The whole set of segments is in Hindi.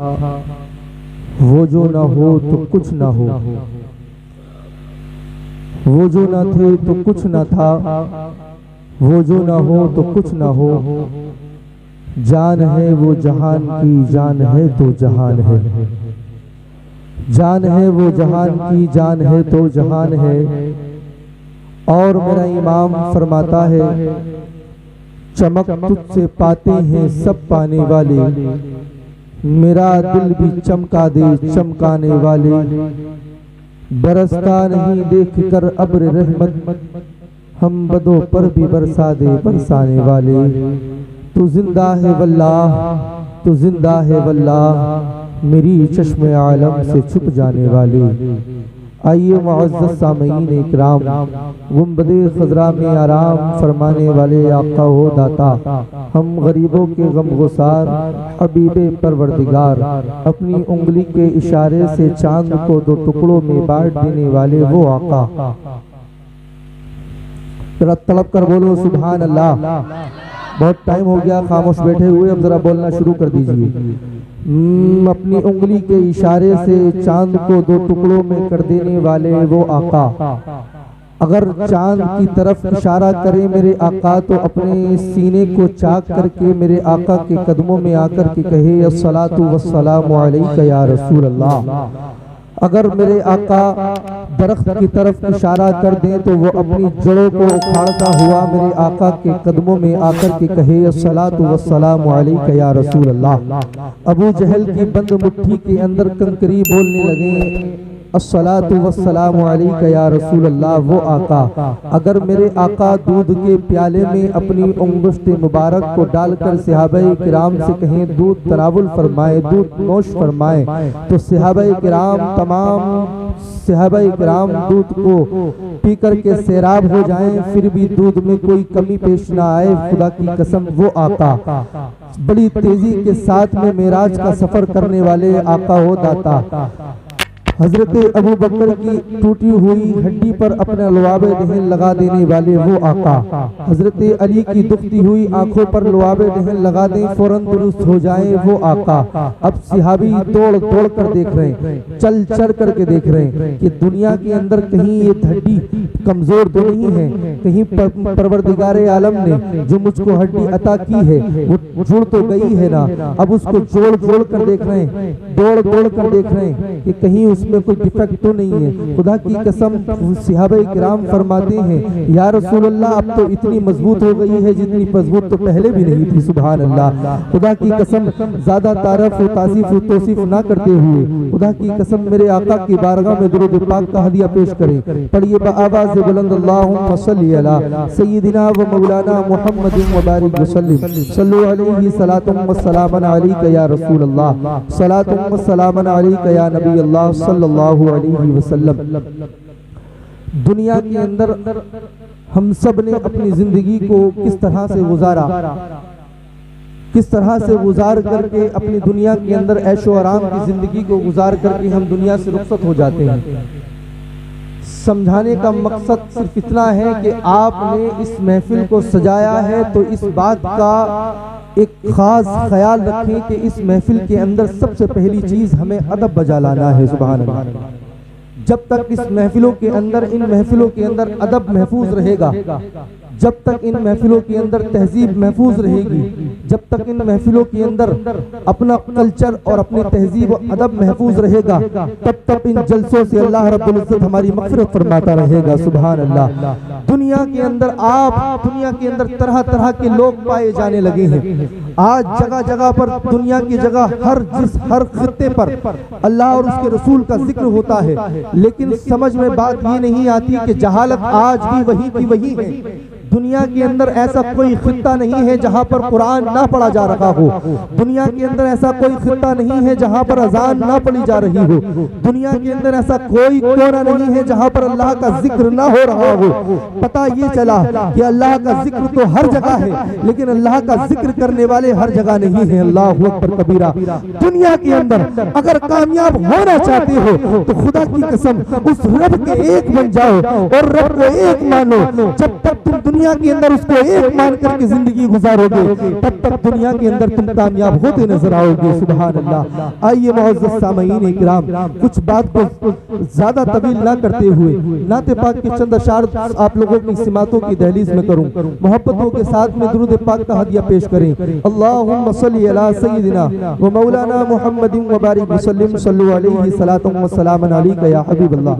वो जो न हो तो कुछ न हो, वो जो न थे तो कुछ न था, वो जो न हो तो कुछ न हो। जान है वो जहान की, जान है तो जहान है। जान है वो जहान की, जान है तो जहान है। और मेरा इमाम फरमाता है, चमक तुझसे पाते हैं सब पाने वाले, मेरा दिल भी चमका दे चमकाने वाले। बरसता नहीं देख कर अब्र रहमत, हम बदों पर भी बरसा दे बरसाने वाले। तू जिंदा है वल्लाह, तू जिंदा है वल्लाह, मेरी चश्मे आलम से छुप जाने वाले। आइए मुअज़्ज़ज़ सामीन इकराम, गुंबदे खज़रा में आराम फरमाने वाले आका हो दाता, हम गरीबों के गमगुसार हबीबे परवरदिगार, अपनी उंगली के इशारे से चांद को दो टुकड़ों में बांट देने वाले वो आका। जरा तड़प कर बोलो सुभान अल्लाह। बहुत टाइम हो गया खामोश बैठे हुए, अब जरा बोलना शुरू कर दीजिए। अपनी उंगली के इशारे से चांद को दो टुकड़ों में कर देने वाले वो आका। अगर चांद की तरफ इशारा करे मेरे आका तो अपने सीने को चाक करके मेरे आका के कदमों में आकर के कहे अस्सलातु वस्सलामु अलैका या रसूल अल्लाह। अगर मेरे आका दरख्त की तरफ इशारा कर दें तो वो अपनी जड़ों को उखाड़ता हुआ मेरे आका के कदमों में आकर के कहे अस्सलातु वस्सलामु अलैका या रसूल अल्लाह। अबू जहल की बंद मुट्ठी के अंदर कंकरी बोलने लगे अस्सलातु वस्सलामु अलैका या रसूल अल्लाह। वो आका अगर मेरे आका दूध के प्याले में अपनी उंगुश्त मुबारक को डालकर सहाबाए किराम से कहें दूध तनावुल फरमाए, दूध नोश फरमाए, तो सहाबाए किराम तमाम सहाबाए किराम दूध को पी करके सैराब हो जाएं, फिर भी दूध में कोई कमी पेश ना आए। खुदा की कसम वो आका बड़ी तेजी के साथ में मेराज का सफर करने वाले आका हो दाता। हजरत अबू बकर की टूटी हुई हड्डी पर अपना लुआबे दहन लगा देने वाले वो आका। हजरत अली की दुखती हुई आंखों पर लुआबे दहन लगा दें, फौरन दुरुस्त हो जाए वो आका। अब सिहाबी दौड़ दौड़ कर देख रहे हैं, चल चल करके देख रहे हैं कि दुनिया के अंदर कहीं ये हड्डी कमजोर तो नहीं है, कहीं परवरदिगारे आलम ने जो मुझको हड्डी अता की है वो जुड़ तो गई है ना। अब उसको जोड़ जोड़ कर देख रहे हैं, दौड़ दौड़ कर देख रहे हैं कि कहीं उसमें कोई डिफेक्ट तो नहीं है। खुदा की कसम सहाबाए किराम फरमाते हैं या रसूल अल्लाह अब तो इतनी मजबूत हो गई है जितनी मजबूत तो पहले भी नहीं थी। सुभान अल्लाह। खुदा की कसम ज्यादा तारीफ तासीफ तौसीफ ना करते हुए खुदा की कसम मेरे आका की बारगाह में दुरूद पाक का हदिया पेश करें। पढ़िए आवाज बुलंद अल्लाहुम्मा सल्ली अला सय्यिदिना व मौलाना मुहम्मदिन व बारिक वसल्लिम सल्लु अलैहि सलातुम व सलामन अलैका या रसूल अल्लाह, सलातुम व सलामन अलैका या नबी अल्लाह सल्लल्लाहु अलैहि वसल्लम। दुनिया के अंदर हम सब ने अपनी जिंदगी को किस तरह से गुजारा, किस तरह से गुजार करके अपनी दुनिया के अंदर ऐशो आराम की जिंदगी को गुजार करके हम दुनिया से रुखसत हो जाते हैं। समझाने का मकसद सिर्फ इतना है कि आपने इस महफिल को सजाया है तो इस बात का एक खास ख्याल रखें कि इस महफिल के अंदर सबसे पहली चीज हमें अदब बजा लाना है। सुभान अल्लाह। जब तक इस महफिलों के अंदर इन महफिलों के अंदर अदब महफूज रहेगा, जब तक इन महफिलों के अंदर तहजीब महफूज रहेगी, जब तक इन महफिलों के अंदर अपना कल्चर और अपनी तहजीब और अदब महफूज रहेगा, तब तक इन जलसों से अल्लाह रब्बुल इज्जत हमारी मग़फ़िरत फरमाता रहेगा। सुभान अल्लाह। दुनिया के अंदर दुनिया के अंदर तरह तरह के लोग पाए जाने लगे हैं। आज जगह जगह पर दुनिया की जगह हर खित्ते पर अल्लाह और उसके रसूल का जिक्र होता है, लेकिन समझ में बात ये नहीं आती कि जहालत आज भी वही की वही है। दुनिया के अंदर ऐसा कोई खित्ता नहीं है जहां पर कुरान ना पढ़ा जा रहा हो। दुनिया के अंदर ऐसा कोई खित्ता नहीं है जहां पर अजान ना पढ़ी जा रही हो। दुनिया के अंदर ऐसा कोई कोना नहीं है जहां पर अल्लाह का जिक्र ना हो रहा हो। पता ये चला कि अल्लाह का जिक्र तो हर जगह है, लेकिन अल्लाह का जिक्र करने वाले हर जगह नहीं है। अल्लाह अकबर कबीरा। दुनिया के अंदर अगर कामयाब होना चाहते हो तो खुदा की कसम उस रब के एक बन जाओ और रब को एक मानो। जब तक तुम दुनिया के अंदर उसको एक मान करके जिंदगी गुजारोगे, तब तक दुनिया के अंदर तुम कामयाब होते नजर आओगे। सुभान अल्लाह। आइए मुअज़्ज़ज़ सामईन इकराम, कुछ बात को ज्यादा तवील ना करते हुए नाते पाक के चंद अशार आप लोगों की सिमातों की दहलीज में करूं, मोहब्बतों के साथ में दुरूद पाक का हदिया पेश करें। अल्लाहुम्मा सल्ली अला सय्यिदिना व मौलाना मुहम्मदिन व बारिक वसल्लिम सल्लल्लाहु अलैहि सलातम व सलामन अलैका या हबीबल्लाह।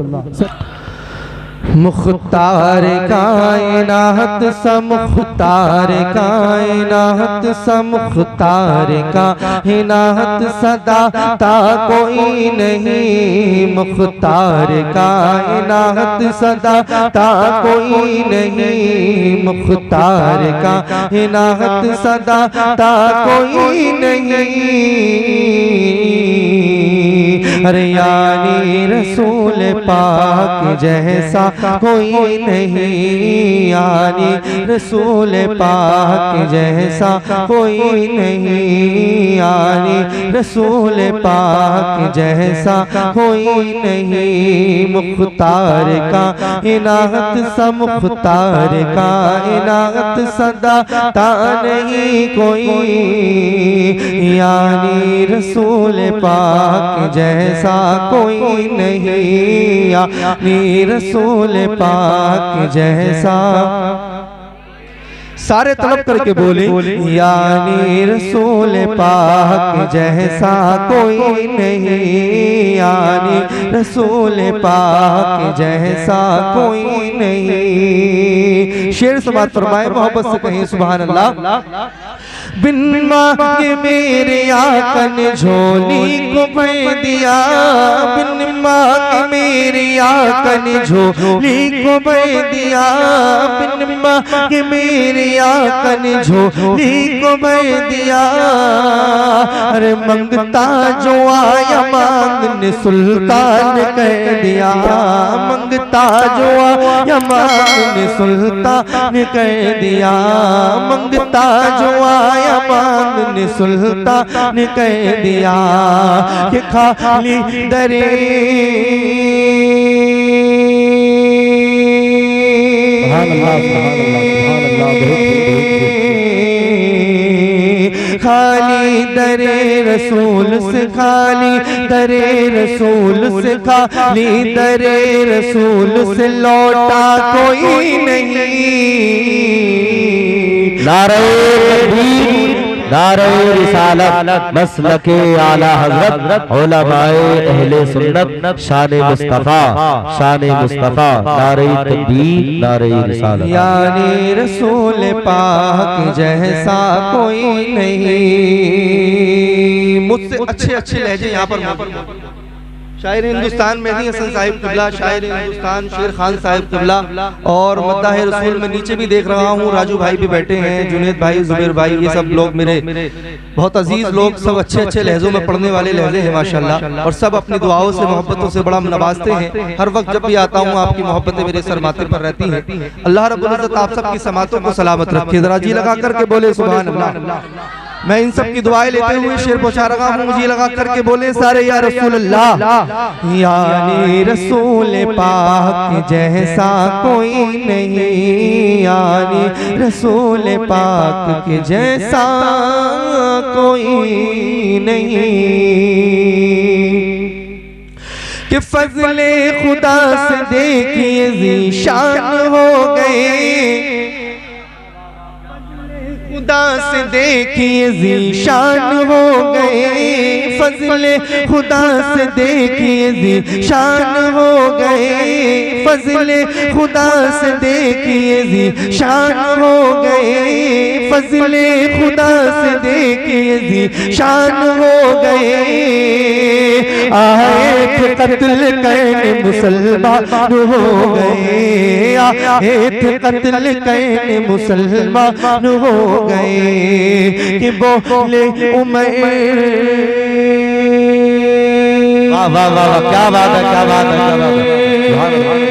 मुख्तार कायनात सा मुख्तार कायनात सा मुख्तार कायनात सदाता कोई नहीं, मुख्तार कायनात सदाता कोई नहीं, मुख्तार कायनात सदाता कोई नहीं। अरे यानी रसूल पाक जैसा कोई नहीं, यानी रसूल पाक जैसा कोई नहीं, यानी रसूल पाक जैसा कोई नहीं। मुख्तार कायनात सा मुख्तार कायनात सदाता नहीं कोई, यानी रसूल पाक जैसा कोई नहीं, यानी रसूल पाक जैसा। सारे तलब करके बोले यानी रसूल पाक जैसा कोई नहीं, यानी रसूल पाक जैसा कोई नहीं। शेर से बात फरमाए, मोहब्बत से कहें सुभान अल्लाह। बिन मांगे मेरे आका ने झोली को भर दिया, बिन मांगे मेरे आका ने झोली को भर दिया, बिन मांगे मेरे आका ने झोली को भर दिया। अरे मंगता जो आया मांगने सुल्तान कह दिया, मंगता जो आया मांगने सुल्तान कह दिया, मंगता जो आया मांगने सुल्तान ने कह दिया कि खाली दरे खाली दरे रसूल से, खाली दरे रसूल से, खाली दरे रसूल से लौटा कोई नहीं। नारे तकबीर, नारे रिसालत, मसलके आला हज़रत, उलमाए अहले सुन्नत, शान मुस्तफा, शान मुस्तफा। नारे तकबीर, नारे रिसालत। यानी रसूल पाक जैसा कोई नहीं। मुझसे अच्छे अच्छे लहजे यहाँ पर शायर हिंदुस्तान मेहदी हसन साहिब किबला, शायर हिंदुस्तान शेर खान साहिब किबला, और मद्दाह रसूल में नीचे भी देख रहा हूँ राजू भाई भी बैठे हैं, जुनेद भाई, जुबैर भाई, ये सब लोग मेरे बहुत अजीज लोग, सब अच्छे अच्छे लहजों में पढ़ने वाले लहजे हैं माशाल्लाह, और सब अपनी दुआओं से मोहब्बतों से बड़ा नवाजते हैं। हर वक्त जब भी आता हूँ आपकी मोहब्बतें मेरे सर माथे पर रहती हैं। अल्लाह रब्बुल इज्जत आप सबकी समातों को सलामत रखे। जरा जी लगा करके बोले सुभान अल्लाह। मैं इन सब की दुआएं लेते हुए शेर पहुंचा रहा हूँ, मुझे लगा करके बोले सारे या रसूल अल्लाह। यानी रसूल पाक जैसा कोई नहीं, यानी रसूल पाक के जैसा कोई नहीं। कि फजले खुदा से देखिए ज़ीशान हो गए, खुदा से देखिए ज़ीशान हो गए, फजले खुदा से देखिए ज़ीशान हो गए, फजले खुदा से देखिए ज़ीशान हो गए, फजले खुदा से देखिए ज़ीशान हो गए। आए थे कत्ल करने मुसलमान हो गए, आए थे कत्ल करने मुसलमान हो गए। कि बोले उमर, वाह वाह वाह, क्या बात है, क्या बात है, क्या बात है।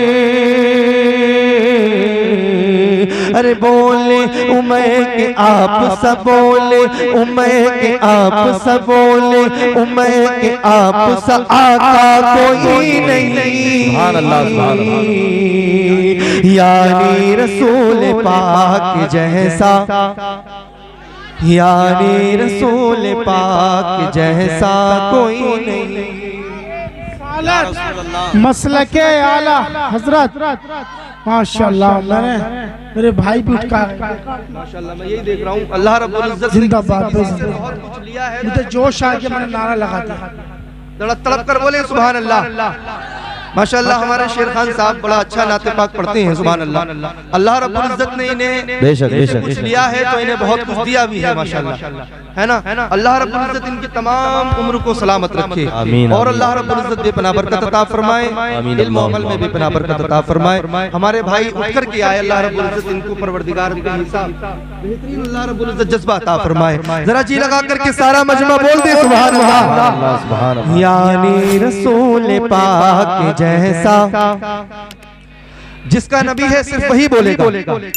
अरे बोले उमर के आप सब बोले, उमर के आप सब बोले, उमर के आप सब आका कोई नहीं। सुभान अल्लाह, सुभान अल्लाह। यानी रसूल पाक जैसा, यानी रसूल पाक जैसा कोई नहीं। मसलके आला हजरत माशाल्लाह। मैंने मेरे भाई भी उठा माशाल्लाह, मैं यही देख रहा हूँ। अल्लाह रब्बुल इज्जत जिंदाबाद। बहुत कुछ लिया है, मुझे जोश आ गया, मैंने नारा लगा दिया। जरा तड़प कर बोले सुभान अल्लाह। माशाल्लाह हमारे शेर खान साहब बड़ा अच्छा नाते पाक पढ़ते हैं, सुभान अल्लाह। अल्लाह रब्बुल इज्जत ने इन्हें बेशक बेशक कुछ लिया है तो इन्हें बहुत कुछ दिया भी है माशाल्लाह, है ना। अल्लाह रब्बुल इज्जत इनकी तमाम उम्र को सलामत रखे आमीन। और अल्लाह रब्बुल इज्जत बेपनाह बरकत अता फरमाए, इल्म और अमल में बेपनाह बरकत अता फरमाए। हमारे भाई उठ कर के आए, अल्लाह रब्बुल इज्जत इनको परवरदिगार के हिसाब बेहतरीन अल्लाह रब्बुल इज्जत जज्बा अता फरमाए। जरा जी लगा करके सारा मजमा बोल दे सुभान अल्लाह। यानी रसूल पाक जैसा, जिसका नबी है सिर्फ वही बोलेगा,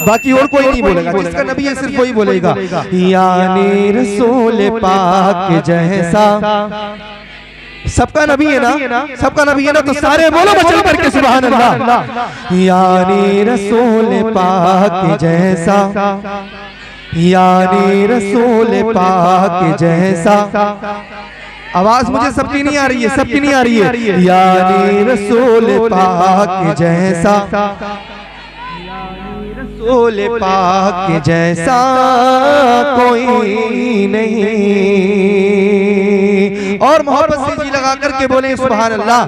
बाकी और कोई नहीं बोलेगा। जिसका नबी है सिर्फ वही बोलेगा। यानी रसूल पाक जैसा, सबका नबी है ना, सबका नबी है ना, तो सारे बोलो बचल करके सुभान अल्लाह। यानी रसूल पाक जैसा, यानी रसूल पाक जैसा। आवाज मुझे सबकी नहीं आ रही है, सबकी नहीं आ रही है। यानी रसूल पाक जैसा, यानी रसूल पाक जैसा कोई नहीं। और मोहब्बत से जी लगा करके बोले सुभान अल्लाह।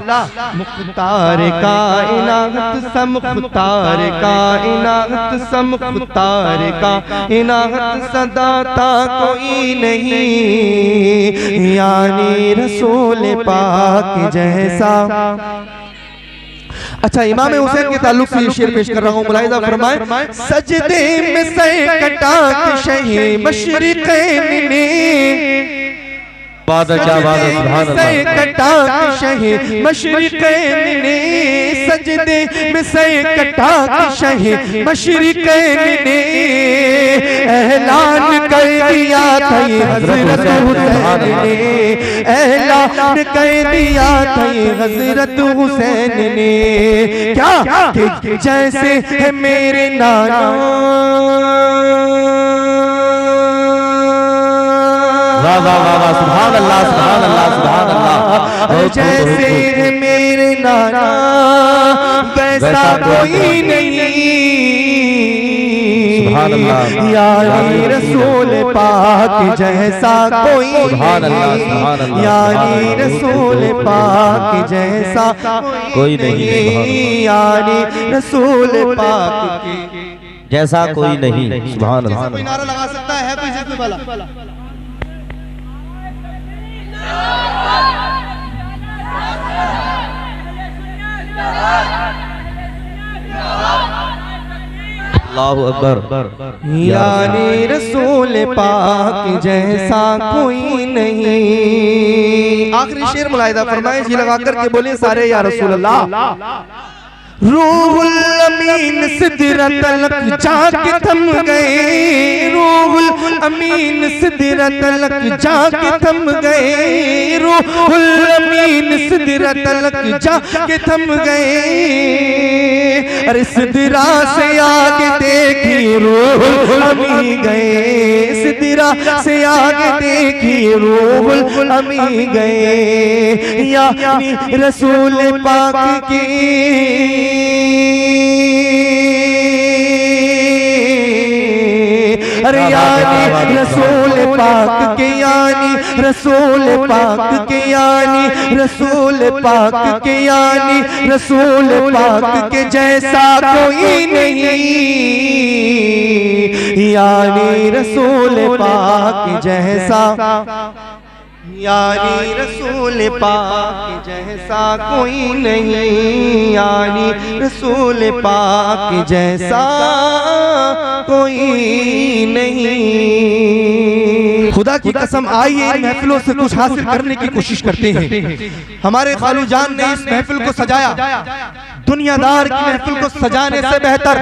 मुख्तार कायनात सा, मुख्तार कायनात सा, मुख्तार कायनात सा दाता कोई नहीं। यानी रसूल पाक जैसा। अच्छा, इमाम हुसैन के ताल्लुक से ये शेर पेश कर रहा हूँ, मुलाहिजा फरमाए। सजदे में सर कटा शहे मशरिक़ैन ने, बात है, क्या बात है, सुभान अल्लाह। कटा शहे मशरिक़ैन ने, सजदे में सर कटा शहे मशरिक़ैन ने ऐलान कर दिया था ये हज़रत हुसैन ने, ऐलान कर दिया था ये हज़रत हुसैन ने। क्या कि जैसे है मेरे नाना, वाह वाह वाह वाह, सुभान अल्लाह, सुभान अल्लाह, सुभान अल्लाह। जैसे है मेरे नाना वैसा कोई नहीं। सुभान अल्लाह। यानी रसूल पाक जैसा कोई, सुभान अल्लाह, सुभान अल्लाह। यानी रसूल पाक जैसा कोई नहीं। यानी रसूल पाक जैसा कोई नहीं, सुभान अल्लाह। कोई नारा लगा सकता है कोई जिसमें वाला। अल्लाहु अकबर। यानी रसूल पाक जैसा कोई नहीं। आखिरी शेर मुलाहिदा फरमाए, जी लगा करके बोले सारे या रसूल अल्लाह। रूहुल अमीन सिदरतल जाके थम गए, रूहुल अमीन सिदरतल जाके थम गए, रूहुल अमीन सिदरतल जाके थम गए। अरे सिदरा से आगे देखी रूहुल अमीन गए, सिदरा से आगे देखी रूहुल अमीन गए। यानी रसूल पाक की, अरे यानी रसूल पाक के, यानी रसूल पाक के, यानी रसूल पाक के, यानी रसूल पाक के जैसा कोई नहीं। यानी रसूल पाक जैसा, यानी रसूल पाक जैसा कोई नहीं। यानी रसूल पाक जैसा कोई नहीं। खुदा की कसम, आइए इन महफिलों से कुछ हासिल करने की कोशिश करते हैं। हमारे खालू जान ने इस महफिल को सजाया, दुनियादार की महफिल को सजाने से बेहतर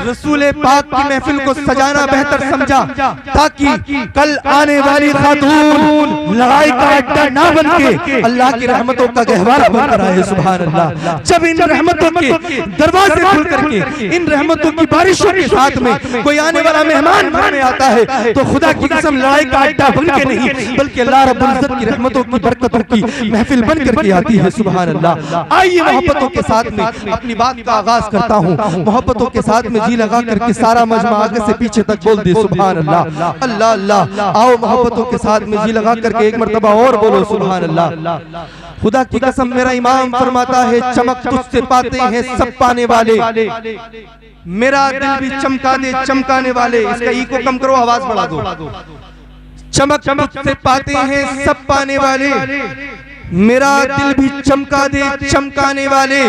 रसूल पाक की महफिल को सजाना बेहतर समझा, ताकि कल आने वाली खातून लड़ाई का अड्डा ना बन के अल्लाह की रहमतों का गहवारा बनकर आए। सुभान अल्लाह। जब इन रहमतों के दरवाजे खुल करके इन रहमतों की बारिशों के साथ में कोई आने वाला मेहमान घर में आता है तो खुदा की कसम लड़ाई का अड्डा बन के नहीं बल्कि अल्लाह रब्बुल इज्जत की रहमतों की बरकतों की महफिल बन करके आती है। सुभान अल्लाह। आइए मोहब्बतों के साथ में अपनी बात का आगाज करता हूँ। मोहब्बतों के साथ में जी लगा करके सारा मजमा आगे से पीछे तक बोल दे सुभान अल्लाह। अल्लाह अल्लाह। आओ मोहब्बतों के साथ में जी लगा करके एक मर्तबा और बोलो सुभान अल्लाह। खुदा की कसम मेरा इमाम फरमाता है चमक तुझसे पाते हैं सब पाने वाले, मेरा दिल भी चमका दे चमकाने वाले। इसका ई को कम करो, आवाज बढ़ा दो। चमक तुझसे पाते हैं सब पाने वाले, मेरा दिल भी चमका दे चमकाने वाले।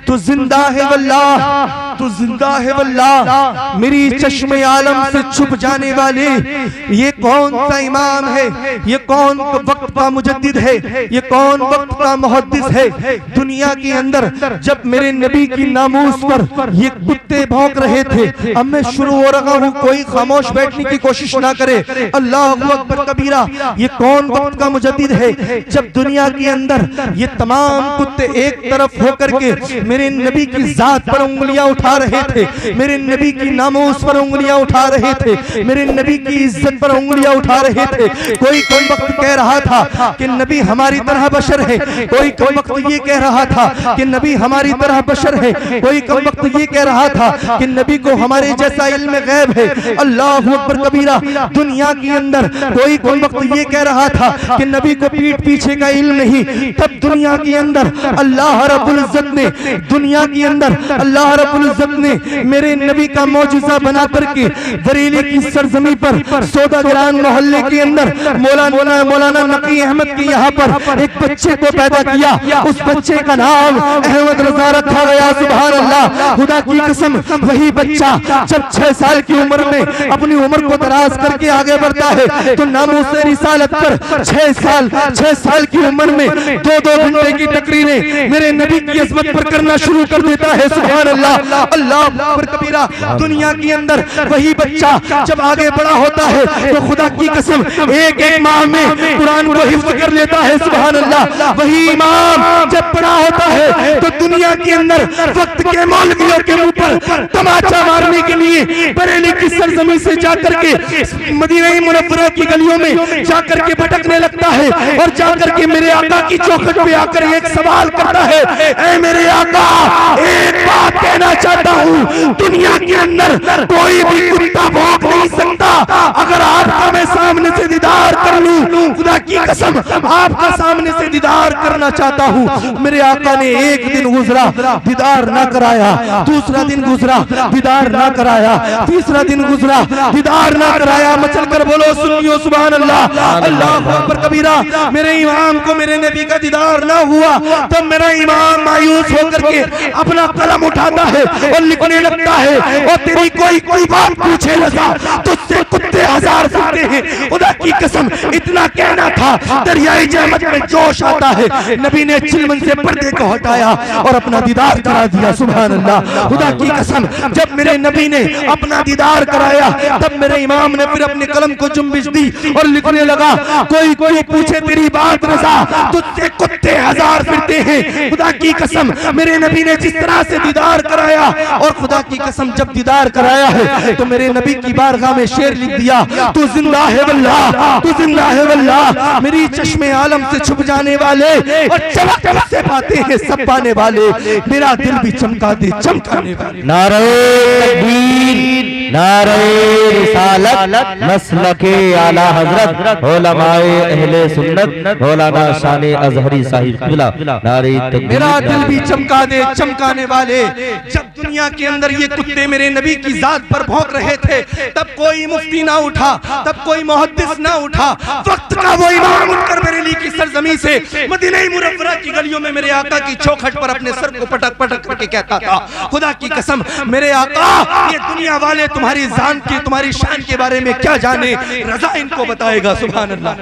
तू जिंदा है वल्लाह, तू जिंदा है वल्लाह, मेरी चश्मे आलम से छुप जाने वाले। ये कौन सा इमाम है, ये कौन वक्त का मुजद्दिद है, ये कौन वक्त का मुहद्दिस है। दुनिया के अंदर जब मेरे नबी की नामूस पर ये कुत्ते भौंक रहे थे, अब मैं शुरू हो रहा हूँ, कोई खामोश बैठने की कोशिश ना करे। अल्लाह अकबर कबीरा। ये कौन वक्त का मुजद्दिद है जब दुनिया के अंदर ये तमाम कुत्ते एक तरफ होकर के मेरे नबी की जात पर उंगलियां उठा रहे थे, मेरे नबी की नामूस पर उंगलियां उठा रहे थे, मेरे नबी की इज्जत पर उंगलियां उठा रहे थे। कोई कम वक्त कह रहा था कि नबी हमारी तरह बशर है, कोई कम वक्त ये कह रहा था कि नबी हमारी तरह बशर है, कोई कम वक्त ये कह रहा था कि नबी को हमारे जैसा इल्म गैब है। अल्लाह अकबर कबीरा। दुनिया के अंदर कोई कम वक्त ये कह रहा था कि नबी को पीठ पीछे का इल्म नहीं, तब दुनिया के अंदर अल्लाह रब्बुल इज्जत ने, दुनिया के अंदर अल्लाह रब्बुल इज्जत ने मेरे नबी का मौजूजा बना करके बरेली की सरजमी पर सौदागरान मोहल्ले के अंदर मौलाना नकी अहमद के यहाँ पर एक बच्चे को पैदा किया। उस बच्चे का नाम अहमद रजा रखा गया। सुभान अल्लाह। खुदा की कसम वही बच्चा जब 6 साल की उम्र में अपनी उम्र को दराज करके आगे बढ़ता है तो नामूस रिसालत पर 6 साल की उम्र में 2-2 घंटे की तकरीरें मेरे नबी की इज्जत पर करना शुरू कर देता है। सुभान अल्लाह। अल्लाह अकबर कबीरा। दुनिया के अंदर वही बच्चा जब आगे बड़ा होता है तो खुदा की कसम एक माह में कुरान को हिफ्ज कर लेता है। सुभान अल्लाह। वही इमाम जब बड़ा होता है तो दुनिया के अंदर वक्त के मौलवियों के ऊपर तमाचा मारने के लिए बरेली की सरजमी से जाकर के मदीना मुनव्वरा की गलियों में जाकर के भटकने लगता है और जाकर के मेरे आका की चौखट पे आकर एक सवाल करता है, ऐ मेरे आका एक बात कहना चाहता हूँ, दुनिया के अंदर कोई भी कुत्ता भौंक नहीं सकता अगर आपका मैं सामने से दीदार कर लूं। खुदा की कसम आपका सामने से दीदार करना चाहता हूँ। मेरे आका ने एक दिन गुजरा दीदार ना कराया, दूसरा दिन गुजरा दीदार ना कराया, तीसरा दिन गुजरा दीदार ना कराया। मचल कर बोलो सुनियो सुभान अल्लाह। अल्लाह अकबर कबीरा। मेरे इमाम को मेरे नबी का दीदार ना हुआ तो मेरा इमाम मायूस होकर के अपना कलम उठाता है और लिखने लगता है, और तेरी कोई बात पूछे लगा तुझसे कुत्ते 1000 फिरते हैं। खुदा की कसम इतना कहना था, दरियाई जहमत में जोश आता है। नबी ने चिलमन से पर्दे को हटाया और अपना दीदार करा दिया। सुभान अल्लाह। खुदा की कसम जब मेरे नबी ने अपना दीदार कराया तब मेरे इमाम ने फिर अपने कलम को जुम्बिश दी और लिखने लगा, कोई पूछे तेरी बात रजा तुझसे कुत्ते 1000 फिरते हैं। खुदा की कसम मेरे नबी ने जिस तरह से दीदार कराया, और खुदा की कसम जब दीदार कराया है तो मेरे नबी की बारगाह में शेर लिख दिया, तू जिंदा है वल्लाह, तू जिंदा है वल्लाह, मेरी चश्मे आलम से छुप जाने वाले और चमक से पाते हैं सब पाने वाले, मेरा दिल भी चमका दे चमकाने वाले। नारे तकबीर, नारे रिसालत, मसलके आला हजरत उलमाए अहले सुन्नत मौलाना शान अजहरी साहिब किबला। नारे तकबीर। मेरा दिल भी चमका दे चमकाने वाले। जब दुनिया के अंदर ये कुत्ते मेरे नबी की जात पर भौंक रहे थे तब कोई मुफ्ती ना उठा, तब कोई मुहद्दिस ना उठा। वक्त का वो इमाम उठकर बरेली की सरजमी से मदीना मुनव्वरा की गलियों में मेरे आका की चौखट पर अपने सर को पटक पटक करके कहता था, खुदा की कसम मेरे आका ये दुनिया वाले तुम्हारी जान की तुम्हारी शान के बारे में क्या जाने, रजा इनको बताएगा। सुभान अल्लाह।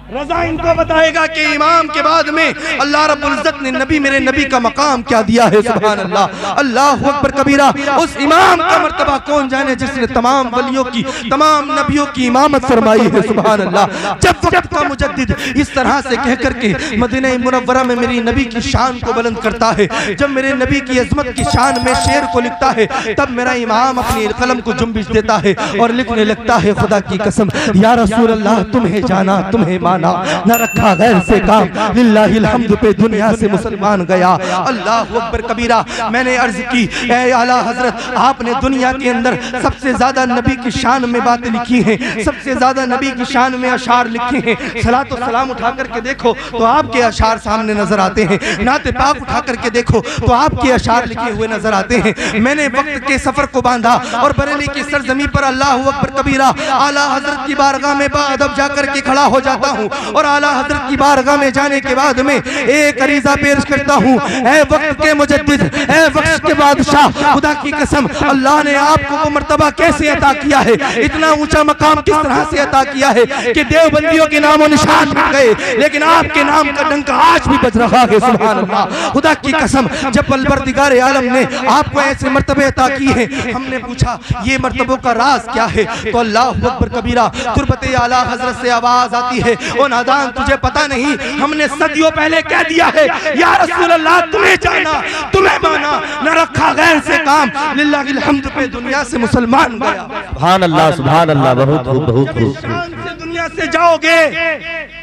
रजा इनको बताएगा कि इमाम के बाद में अल्लाह रब्बुल इज्जत ने नबी मेरे नबी का मकाम क्या दिया है। सुभान अल्लाह, अल्लाहु अकबर कबीरा। उस इमाम का मर्तबा कौन जाने जिसने तमाम वलियों की, तमाम नबियों की इमामत फरमाई है। सुभान अल्लाह। जब का मुजद्दिद इस तरह से कह करके मदीना मुनव्वरा में मेरी नबी की शान को बुलंद करता है, जब मेरे नबी की अजमत की शान में शेर को लिखता है, तब मेरा इमाम अपनी कलम को जुम्बिश देता है और लिखने लगता है, खुदा की कसम या रसूल अल्लाह, तुम्हें जाना तुम्हें माना, न रखा गैर से काम, लिल्लाहिल हम्द पे दुनिया से मुसलमान गया। अल्लाहु अकबर कबीरा। मैंने अर्ज की, ए आला हजरत, आपने दुनिया के अंदर सबसे ज्यादा नबी की शान में बातें लिखी हैं, सबसे ज्यादा नबी की शान में अशार लिखे हैं। सलात व सलाम उठा करके देखो तो आपके अशार सामने नजर आते हैं, नाते पाक उठा करके देखो तो आपके अशार लिखे हुए नजर आते हैं। मैंने वक्त के सफर को बांधा और बरेली की सरजमी पर अल्लाहु अकबर कबीरा आला हजरत की बारगाह में बाअदब जाकर के खड़ा हो जाता हूँ और आला हजरत की बारगाह में जाने के बाद में एक अरीजा पेश करता हूँ। ऐ वक्त के मुजद्दिद, ऐ वक्त के बादशाह, खुदा की कसम अल्लाह ने आपको वो मर्तबा कैसे अता किया है, इतना ऊंचा मकाम किस तरह से अता किया है कि देवबंदियों के नामों निशान मिट गए, लेकिन आपके नाम का डंका आज भी बज रहा है। सुभान अल्लाह। खुदा की कसम, जब परवरदिगार आलम ने आपको ऐसे मर्तबे अता किए हैं, हमने पूछा ये मर्तबों का राज क्या है, तो अल्लाहु अकबर कबीरा तुरबते आला हजरत से आवाज आती है, ओ नादान तुझे पता नहीं हमने सदियों पहले कह दिया है या रसूल अल्लाह, तुम्हें जाना तुम्हें माना, न रखा गैर से काम, लिल्लाहिल हम्द पे दुनिया से मुसलमान गया। सुभान अल्लाह, सुभान अल्लाह। बहुत खूब, बहुत खूब। शान से दुनिया से जाओगे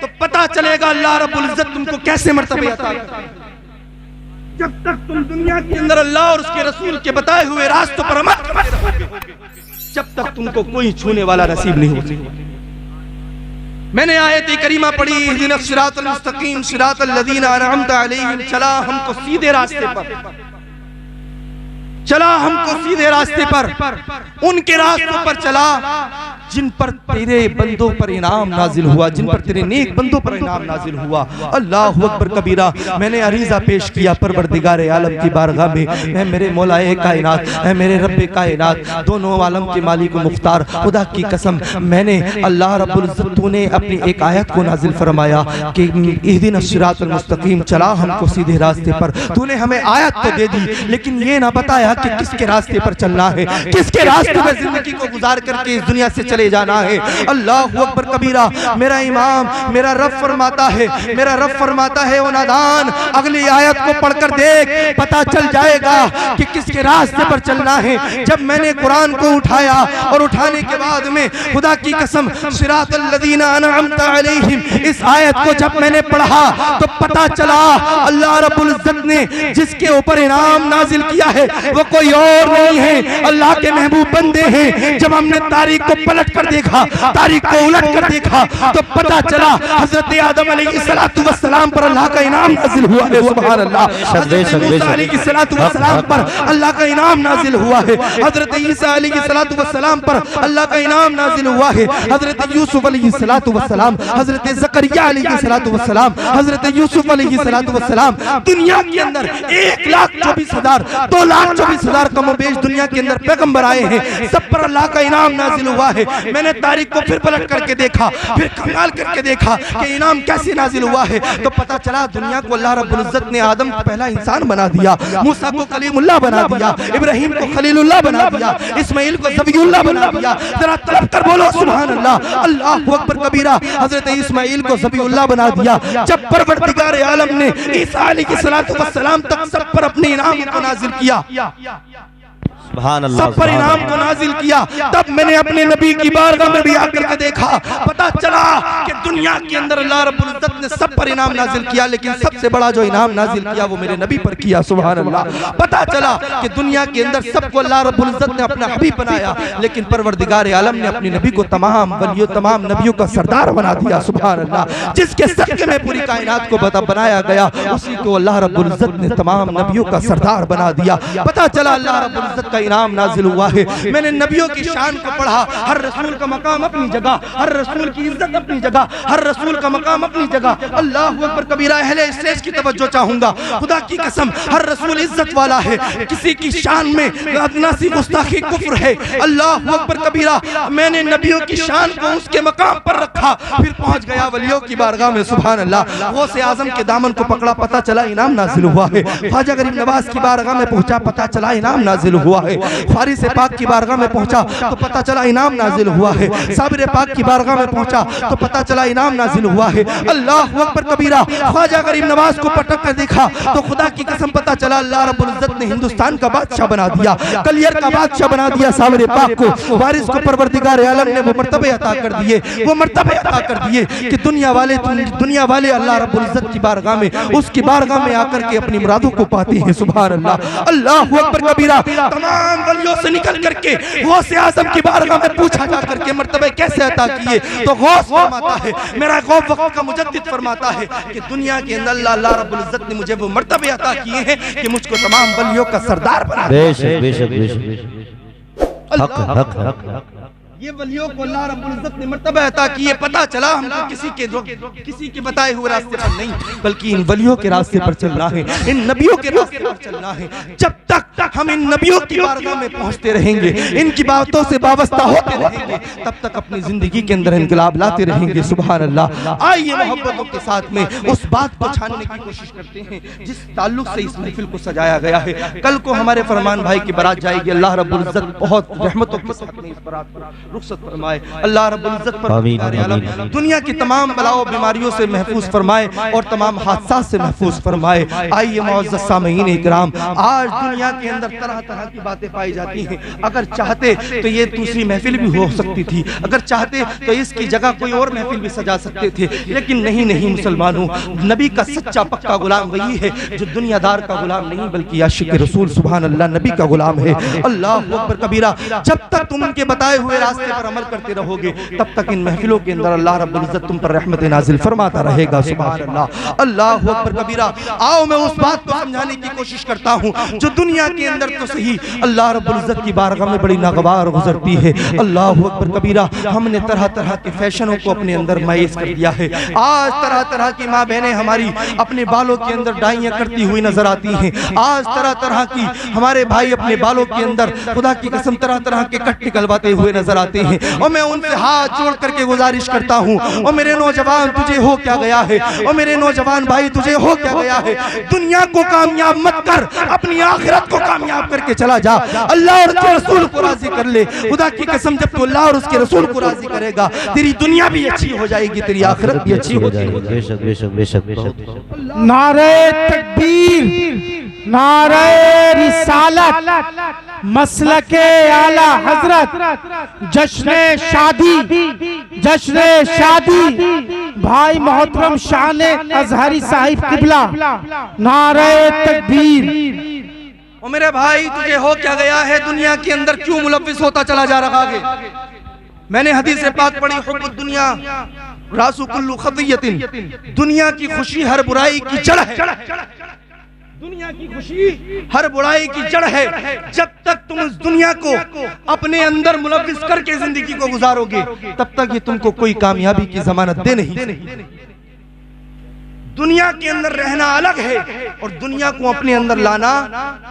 तो पता चलेगा अल्लाह रब्बुल इज्जत तुमको कैसे मर्तबे अता करता है। जब तक तुम दुनिया के अंदर अल्लाह और उसके रसूल के बताए हुए रास्तों पर अमल करते रहोगे, जब तक तुमको कोई छूने वाला नसीब नहीं होगा। मैंने आयत करीमा पढ़ी, इहदिनस सिरातल मुस्तकीम सिरातल लज़ीना अनअमता अलैहिम, चला हमको सीधे रास्ते पर, चला हमको सीधे रास्ते पर, उनके रास्तों पर चला जिन पर तेरे बंदों पर इनाम नाजिल हुआ, जिन पर तेरे नेक बंदों पर इनाम नाजिल हुआ। अल्लाहु अकबर कबीरा। मैंने अरीजा पेश किया परवरदिगार आलम की बारगाह में, है मेरे मौलाए कायनात, है मेरे रब्बे कायनात, दोनों आलम के मालिक मुख्तार, खुदा की कसम मैंने अल्लाह रब्बुल इज्जत तूने अपनी एक आयत को नाजिल फरमाया कि इहदिनस सिरातल मुस्तकीम, चला हमको सीधे रास्ते पर। तूने हमें आयत तो दे दी, लेकिन ये ना बताया कि किसके रास्ते पर चलना है, किसके रास्ते में जिंदगी को गुजार करके इस दुनिया से चले जाना है। अल्लाहु अकबर कबीरा। मेरा इमाम, मेरा रब फरमाता है, मेरा रब फरमाता है, ओ नादान अगली आयत को पढ़कर देख, पता चल जाएगा कि किसके रास्ते पर चलना है। जब मैंने कुरान को उठाया और उठाने के बाद में खुदा की कसम सिरातल लज़ीना अनअमता अलैहिम, इस आयत को जब मैंने पढ़ा तो पता चला अल्लाह रब्बुल इज्जत ने जिसके ऊपर इनाम नाजिल किया है वो कोई और नहीं है, अल्लाह के महबूब बंदे हैं। जब हमने तारीख को पलट कर देखा, तारीख को उलट कर देखा तो पता चला हजरत आदम अलैहिस्सलातु वस्सलाम पर अल्लाह का इनाम नाजिल हुआ है। सुभान अल्लाह। हजरत मूसा अलैहिस्सलातु वस्सलाम पर अल्लाह का इनाम नाजिल हुआ है। हजरत ईसा अलैहिस्सलातु वस्सलाम पर अल्लाह का इनाम नाजिल हुआ है। हजरत यूसुफ अलैहिस्सलातु वस्सलाम, हजरत ज़करिया अलैहिस्सलातु वस्सलाम, हजरत यूसुफ अलैहिस्सलातु वस्सलाम, दुनिया के अंदर 1,24,000 2,24,000 कमोबेश दुनिया के अंदर पैगंबर आए हैं, सब पर अल्लाह का इनाम नाजिल हुआ है। मैंने तारीख को फिर पलट करके देखा, फिर कंगाल करके देखा कि इनाम कैसे नाजिल हुआ है, तो पता चला दुनिया को अल्लाह रब्बुल इज्जत ने आदम को पहला इंसान बना दिया, मूसा को कलीमुल्लाह बना दिया, इब्राहिम को खलीलुल्लाह बना दिया, इस्माइल को ज़बीउल्लाह बना दिया। जरा तलब कर बोलो सुभान अल्लाह। अल्लाहु अकबर कबीरा। हजरत इस्माइल को ज़बीउल्लाह बना दिया। जब परवरदिगार आलम ने ईसा अलैहिस्सलातु वस्सलाम तक सब पर अपने इनाम को नाजिल किया, सब पर इनाम को नाजिल किया, तब मैंने अपने नबी की बारगाह में भी आकर के देखा, पता चला कि दुनिया के अंदर अल्लाह रब्बुल इज्जत ने सब पर इनाम नाजिल किया, लेकिन सबसे बड़ा जो इनाम नाजिल किया वो मेरे नबी पर किया। सुभान अल्लाह। पता चला कि दुनिया के अंदर सबको अल्लाह रब्बुल इज्जत ने अपना हबीब बनाया, लेकिन परवरदिगार आलम ने अपने नबी को तमाम वलियों, तमाम नबियों का सरदार बना दिया। सुभान अल्लाह। जिसके सदके में पूरी कायनात को बनाया गया, उसी को अल्लाह रब्बुल इज्जत ने तमाम नबियों का सरदार बना दिया। पता चला अल्लाह रब्बुल इज्जत का इनाम नाजिल हुआ है। मैंने नबियों की शान को पढ़ा, हर रसूल का मकाम अपनी जगह, हर रसूल की इज्जत अपनी जगह, हर रसूल का मकाम अपनी जगह। अल्लाह अकबर कबीरा। अहले स्टेज की तवज्जो चाहूंगा, खुदा की कसम हर रसूल इज्जत वाला है, किसी की शान में अदना सी गुस्ताखी कुफ्र है। अल्लाह अकबर कबीरा। मैंने नबियों की शान को उसके मकाम पर रखा, फिर पहुंच गया वलियों की बारगाह में। सुभान अल्लाह। गौसे आजम के दामन को पकड़ा, पता चला इनाम नाजिल हुआ है। ख्वाजा गरीब नवाज की बारगाह में पहुंचा, पता चला इनाम नाजिल हुआ है। फारिस पाक की बारगाह में पहुंचा तो पता चला इनाम नाजिल हुआ है। साबिर पाक की बारगाह में पहुंचा तो पता चला इनाम नाजिल हुआ है। अल्लाह अकबर कबीरा। ख्वाजा गरीब नवाज को पटक कर देखा तो खुदा की कसम पता चला अल्लाह रब्बुल इज्जत ने हिंदुस्तान का बादशाह बना दिया, कलियर का बादशाह बना दिया। साबिर पाक को वारिस को परवरदिगार आलम ने वो मर्तबे अता कर दिए, वो मर्तबे अता कर दिए कि दुनिया वाले अल्लाह रब्बुल इज्जत की बारगाह में, उसकी बारगाह में आकर के अपनी मुरादों को पाते हैं। सुभान अल्लाह। अल्लाह अकबर कबीरा। तमाम वलियों से निकल करके गौसे आजम की बारगाह में पूछा जा करके मर्तबे कैसे अता किए तो गौस फरमाता है, मेरा गौस वक्त का मुजद्दिद फरमाता है कि दुनिया के अंदर अल्लाह रब्बुल इज्जत ने मुझे वो मर्तबे अता किए हैं कि मुझको तमाम वलियों का सरदार बना दिया। बेशक बेशक बेशक। हक हक हक। ये वलियों को अल्लाह रब्बुल इज्जत ने मर्तबा अता किए। पता चला हमको किसी के बताए हुए रास्ते पर नहीं, बल्कि इन वलियों के रास्ते पर चलना है, इन नबियों के रास्ते पर चलना है। जब तक हम इन नबियों की बारगाह में पहुंचते रहेंगे, इनकी बातों से वाबस्ता होते रहेंगे, तब तक अपनी जिंदगी के अंदर इनकलाब लाते रहेंगे। सुभान अल्लाह। आइए मोहब्बतों के साथ में उस बात को छानने की कोशिश करते हैं जिस ताल्लुक से इस महफिल को सजाया गया है। कल को हमारे फरमान भाई की बारात जाएगी, अल्लाह रब्बुल इज्जत बहुत रहमतों के साथ में इस बारात पर रुखसत फरमाए। अल्लाह रब्बुल इज्जत पर दुनिया की तमाम बलाओं बीमारियों से महफूज फरमाए और तमाम हादसा से महफूज फरमाए। आइए मुअज़्ज़ज़ सामीईन इकराम, आज दुनिया के अंदर तरह तरह की बातें पाई जाती हैं। अगर चाहते तो ये दूसरी महफिल भी हो सकती थी, अगर चाहते तो इसकी जगह कोई और महफिल भी सजा सकते थे, लेकिन नहीं नहीं मुसलमानों, नबी का सच्चा पक्का गुलाम वही है जो दुनियादार का गुलाम नहीं बल्कि आशिक रसूल सुभान अल्लाह नबी का गुलाम है। अल्लाह अकबर कबीरा। जब तक तुम उनके बताए हुए रास्ते पर अमल करते रहोगे तब तक इन महफिलों के अंदर अल्लाह रब्बुल इज्जत तुम पर रहमत नाजिल फरमाता रहेगा। सुभान अल्लाह। अल्लाह अकबर कबीरा। आओ मैं उस बात को समझाने की कोशिश करता हूँ जो दुनिया के अंदर तो सही अल्लाह रब्बुल इज्जत की बारगाह में बड़ी नागवार गुजरती है। अल्लाह अकबर कबीरा। हमने तरह तरह के फैशनों को अपने अंदर मैस कर दिया है। आज तरह तरह की माँ बहनें हमारी अपने बालों के अंदर डाइयाँ करती हुई नजर आती हैं। आज तरह तरह की हमारे भाई अपने बालों के अंदर खुदा की कसम तरह तरह के कट निकलवाते हुए नजर आते हैं। और मैं उनसे हाथ जोड़ करके गुजारिश करता हूँ, और मेरे नौजवान तुझे हो क्या गया है, और मेरे नौजवान भाई तुझे हो क्या गया है। दुनिया को कामयाब मत कर, अपनी आखिरत को कामयाब करके चला जा। अल्लाह और उसके रसूल को राजी कर ले। खुदा की कसम जब तू अल्लाह और उसके रसूल को राजी करेगा तेरी दुनिया भी अच्छी हो जाएगी, तेरी आखिरत भी अच्छी हो जाएगी। बेशक बेशक बेशक। नारे तकबीर, नारे रिसालत, मसलके आला हजरत, जश्न शादी भाई मोहतरम शान अजहरी साहिब किबला। नारे तकबीर। ओ मेरे भाई तुझे हो क्या गया है, दुनिया के अंदर क्यों मुलव्विस होता चला जा रहा है। मैंने हदीस पाक पढ़ी, हुब्बुद दुनिया रासु कुल्लु खतियतिन, दुनिया की खुशी हर बुराई की जड़ है। दुनिया की खुशी हर बुराई की जड़ है। जब तक तुम उस दुनिया को अपने अंदर मुलव्विस करके जिंदगी को गुजारोगे तब तक ये तुमको कोई कामयाबी की जमानत दे नहीं सकती। दुनिया के अंदर रहना अलग है और दुनिया को अपने अंदर लाना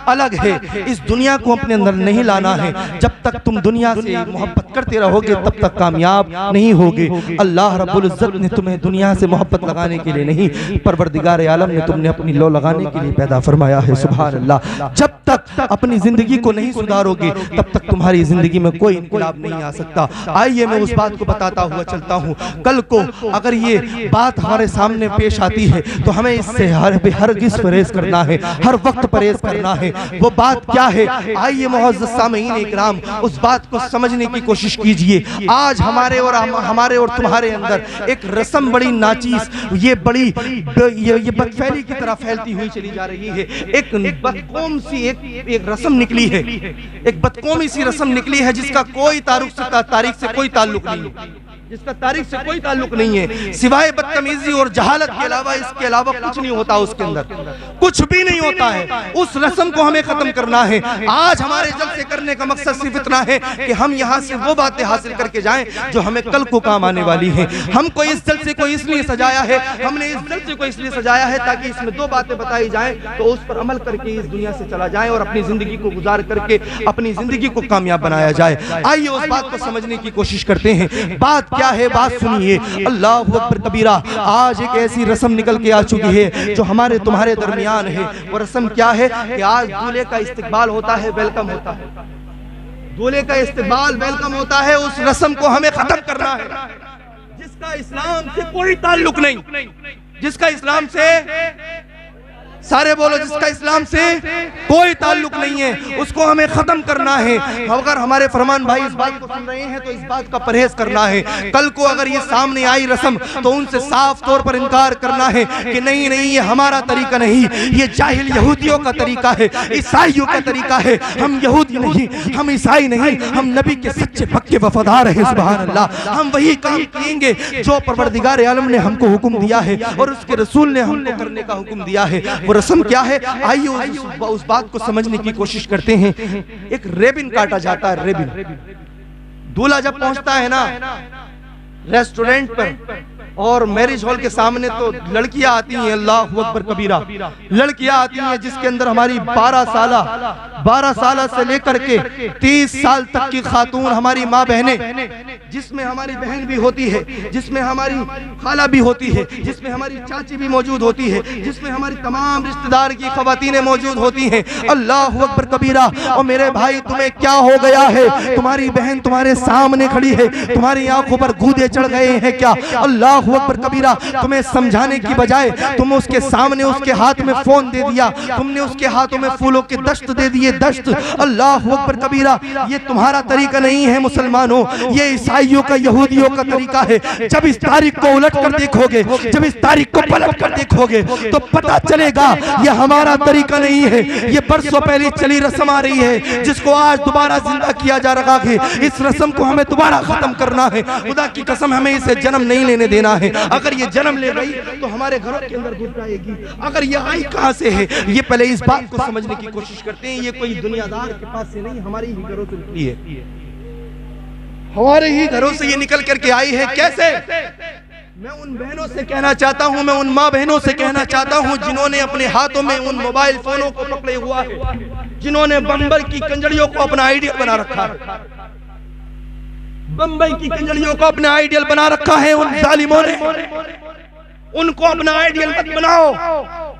अलग है। इस दुनिया को अपने अंदर नहीं लाना है। जब तक तुम दुनिया से मोहब्बत करते रहोगे तब तक कामयाब नहीं होगे। अल्लाह रब्बुल इज्जत ने तुम्हें दुनिया से मोहब्बत लगाने के लिए नहीं, परवरदिगार आलम ने तुमने अपनी लो लगाने के लिए पैदा फरमाया है। सुभान अल्लाह। जब तक अपनी जिंदगी को नहीं सुधारोगे तब तक तुम्हारी जिंदगी में कोई इनकलाब नहीं आ सकता। आइए मैं उस बात को बताता हुआ चलता हूँ। कल को अगर ये बात हमारे सामने पेश आती है तो हमें इससे हरगिज़ परहेज करना है, हर वक्त परहेज करना है। वो बात क्या है, आइए मुअज़्ज़ज़ सामीईन इकराम उस बात को समझने की कोशिश कीजिए। आज हमारे और तुम्हारे अंदर एक रस्म बड़ी नाचीज, ये बड़ी ये बदफैली की तरह फैलती हुई चली जा रही है। एक बदकौम सी एक रस्म निकली है, एक बदकौमी सी रस्म निकली है जिसका कोई तारीख से कोई ताल्लुक नहीं। जिसका तारीख से कोई ताल्लुक नहीं है, सिवाय बदतमीजी और जहालत के अलावा इसके अलावा कुछ नहीं होता, उसके अंदर कुछ भी नहीं होता है। उस रस्म को हमें खत्म करना है। आज हमारे जलसे करने का मकसद सिर्फ इतना है कि हम यहाँ से वो बातें हासिल करके जाएं जो हमें कल को काम आने वाली हैं। हमको इस जलसे को इसलिए सजाया है, हमने इस जलसे को इसलिए सजाया है ताकि इसमें दो बातें बताई जाएं, तो उस पर अमल करके इस दुनिया से चला जाए और अपनी जिंदगी को गुजार करके अपनी जिंदगी को कामयाब बनाया जाए। आइए उस बात को समझने की कोशिश करते हैं। बात क्या है, बात सुनिए। अल्लाह अकबर कबीरा। आज एक ऐसी रस्म निकल के आ चुकी है जो हमारे तुम्हारे दरमियान है। वो रस्म क्या है कि आज दूल्हे का इस्तकबाल होता है, वेलकम होता है, दूल्हे का इस्तकबाल वेलकम होता है। उस रस्म को हमें खत्म करना है, जिसका इस्लाम से कोई ताल्लुक नहीं, जिसका इस्लाम से, सारे बोलो, जिसका इस्लाम से कोई ताल्लुक नहीं है, उसको हमें खत्म करना है। अगर हमारे फरमान भाई इस बात को सुन रहे हैं तो इस बात का परहेज करना है। कल को अगर ये सामने आई रस्म तो उनसे साफ तौर पर इनकार करना है कि नहीं नहीं ये हमारा तरीका नहीं, ये जाहिल यहूदियों का तरीका है, ईसाइयों का तरीका है। हम यहूदी नहीं, हम ईसाई नहीं, हम नबी के सच्चे पक्के वफादार हैं। सुभान अल्लाह। हम वही काम करेंगे जो परवरदिगार आलम ने हमको हुक्म दिया है और उसके रसूल ने हमको करने का हुक्म दिया है। रस्म क्या है, आइए उस बात को समझने की कोशिश करते हैं। एक रेबिन काटा जाता है, रेबिन। दूल्हा जब पहुंचता है ना रेस्टोरेंट पर और मैरिज हॉल के सामने तो लड़कियां आती हैं, अल्लाह अकबर कबीरा, लड़कियां आती हैं जिसके अंदर हमारी 12 साल से लेकर के 30 साल तक की खातून हमारी माँ बहनें, जिसमें हमारी बहन भी होती है, जिसमें हमारी खाला भी होती है, जिसमें हमारी चाची भी मौजूद होती है, जिसमें हमारी तमाम रिश्तेदार की खवातीनें मौजूद होती हैं। अल्लाह अकबर कबीरा। और मेरे भाई तुम्हें क्या हो गया है, तुम्हारी बहन तुम्हारे सामने खड़ी है, तुम्हारी आंखों पर गूदे चढ़ गए हैं क्या? अल्लाह अकबर कबीरा। तुम्हें समझाने की बजाय तुम उसके सामने उसके हाथ में फोन दे दिया, तुमने उसके हाथों में फूलों के दश्त दे दिए, दश्त। अल्लाह अकबर कबीरा। ये तुम्हारा तरीका नहीं है मुसलमानों, ये ईसाइयों का यहूदियों का तरीका है। जब इस तारीख को उलट कर देखोगे, जब इस तारीख को पलट कर देखोगे तो पता चलेगा ये हमारा तरीका नहीं है, ये बरसों पहले चली रस्म आ रही है जिसको आज दोबारा जिंदा किया जा रहा है। इस रस्म को हमें दोबारा खत्म करना है। खुदा की कसम हमें इसे जन्म नहीं लेने देना है। अगर ये जन्म ले गई तो हमारे घरों के अंदर घुस जाएगी। अगर ये आई कहां से है, ये पहले इस बात को समझने की कोशिश करते हैं। ये कोई दुनियादार के पास से नहीं, हमारे ही घरों से निकली है, हमारे ही घरों से ये निकल करके आई है। कैसे? मैं उन बहनों से कहना चाहता हूं, मैं उन माँ बहनों से कहना चाहता हूं जिन्होंने अपने हाथों में उन मोबाइल फोनों को पकड़े हुआ है, जिन्होंने बम्बई की कंजड़ियों को अपना आइडियल बना रखा है, बम्बई की कंजड़ियों को अपना आइडियल बना रखा है उन जालिमों ने। उनको अपना आइडियल मत बनाओ,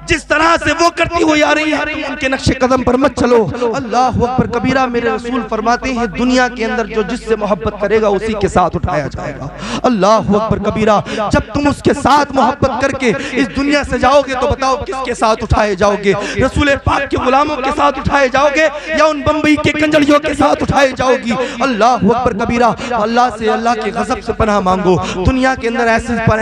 जिस तरह से वो करती हुई आ रही है तुम उनके नक्शे कदम पर मत चलो। अल्लाह अकबर कबीरा। मेरे रसूल फरमाते हैं दुनिया के अंदर जो जिससे मोहब्बत करेगा उसी के साथ उठाया जाएगा। अल्लाह अकबर कबीरा। जब तुम उसके साथ मोहब्बत करके इस दुनिया से जाओगे तो बताओ किसके साथ उठाए जाओगे? रसूल पाक के गुलामों के साथ उठाए जाओगे या उन बम्बई के कंजड़ियों के साथ उठाए जाओगी? अल्लाह अकबर कबीरा। अल्लाह से, अल्लाह के गजब से पनाह मांगो। दुनिया के अंदर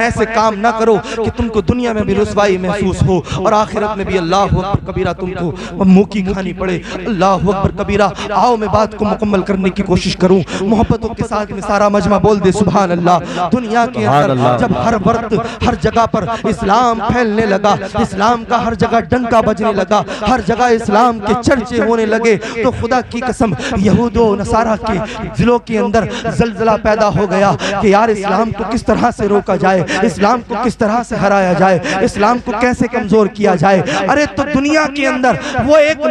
ऐसे काम ना करो कि तुमको दुनिया में भी रुसवाई महसूस हो और आखिरत में भी अल्लाह अकबर कबीरा तुमको मुंह की खानी पड़े। अल्लाह अकबर कबीरा। आओ मैं बात को मुकम्मल करने की कोशिश करूं मोहब्बतों के साथ में। सारा मजमा बोल दे सुभान अल्लाह। दुनिया के अंदर जब हर वक्त हर जगह पर इस्लाम फैलने लगा, इस्लाम का हर जगह डंका बजने लगा, हर जगह इस्लाम के चर्चे होने लगे, तो खुदा की कसम यहूदो नसारा के दिलों के अंदर जलजला पैदा हो गया कि यार इस्लाम को किस तरह से रोका जाए, इस्लाम को किस तरह से हराया जाए, इस्लाम को कैसे कमजोर किया जाए। अरे तो दुनिया के अंदर वो एक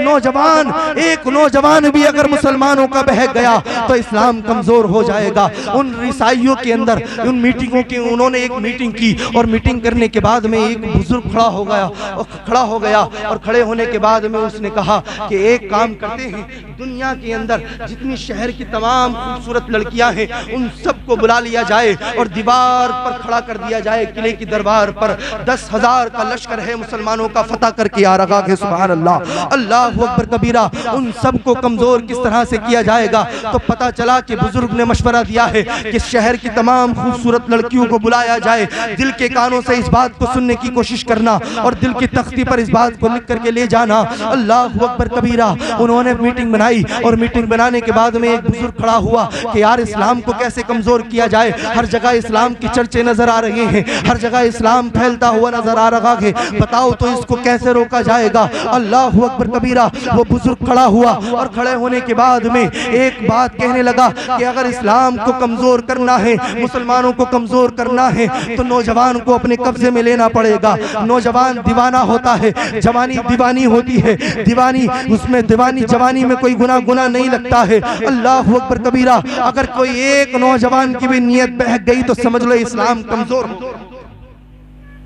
नौजवान भी अगर मुसलमानों का बहक गया तो इस्लाम कमजोर हो जाएगा। उन ईसाइयों के अंदर उन मीटिंगों की, उन्होंने एक मीटिंग की और मीटिंग करने के बाद में एक बुजुर्ग खड़ा हो गया और खड़े होने के बाद में उसने कहा कि एक काम करते हैं, दुनिया के अंदर जितनी शहर की तमाम खूबसूरत लड़कियां हैं उन सबको बुला लिया जाए और दीवार पर खड़ा कर दिया जाए किले की दरबार दरबार पर 10,000 का लश्कर है मुसलमानों का फतह करके आ रहा है। सुभान अल्लाह, अल्लाह अकबर कबीरा। उन सबको कमजोर किस तरह से किया जाएगा? तो पता चला कि बुजुर्ग ने मशवरा दिया है कि शहर की तमाम खूबसूरत लड़कियों को बुलाया जाए, दिल के कानों से इस बात को सुनने की कोशिश करना और दिल की तख्ती पर इस बात को लिख करके ले जाना। अल्लाह अकबर कबीरा। उन्होंने मीटिंग बनाई और मीटिंग बनाने के बाद में एक बुजुर्ग खड़ा हुआ कि यार इस्लाम को कैसे कमजोर किया जाए। हर जगह इस्लाम की चर्चे नजर आ रहे हैं, हर जगह इस्लाम फैलता हुआ नजर आ रहा है, बताओ तो इसको कैसे रोका जाएगा? अल्लाह अकबर कबीरा। वो बुजुर्ग खड़ा हुआ और खड़े होने के बाद में एक बात कहने लगा कि अगर इस्लाम को कमजोर करना है, मुसलमानों को कमजोर करना है, तो नौजवान को अपने कब्जे में लेना पड़ेगा। नौजवान दीवाना होता है, जवानी दीवानी होती है, दीवानी उसमें दीवानी जवानी में कोई गुना नहीं लगता है। अल्लाह अकबर कबीरा। अगर कोई एक नौजवान की भी नीयत बहक गई तो समझ लो इस्लाम कमजोर।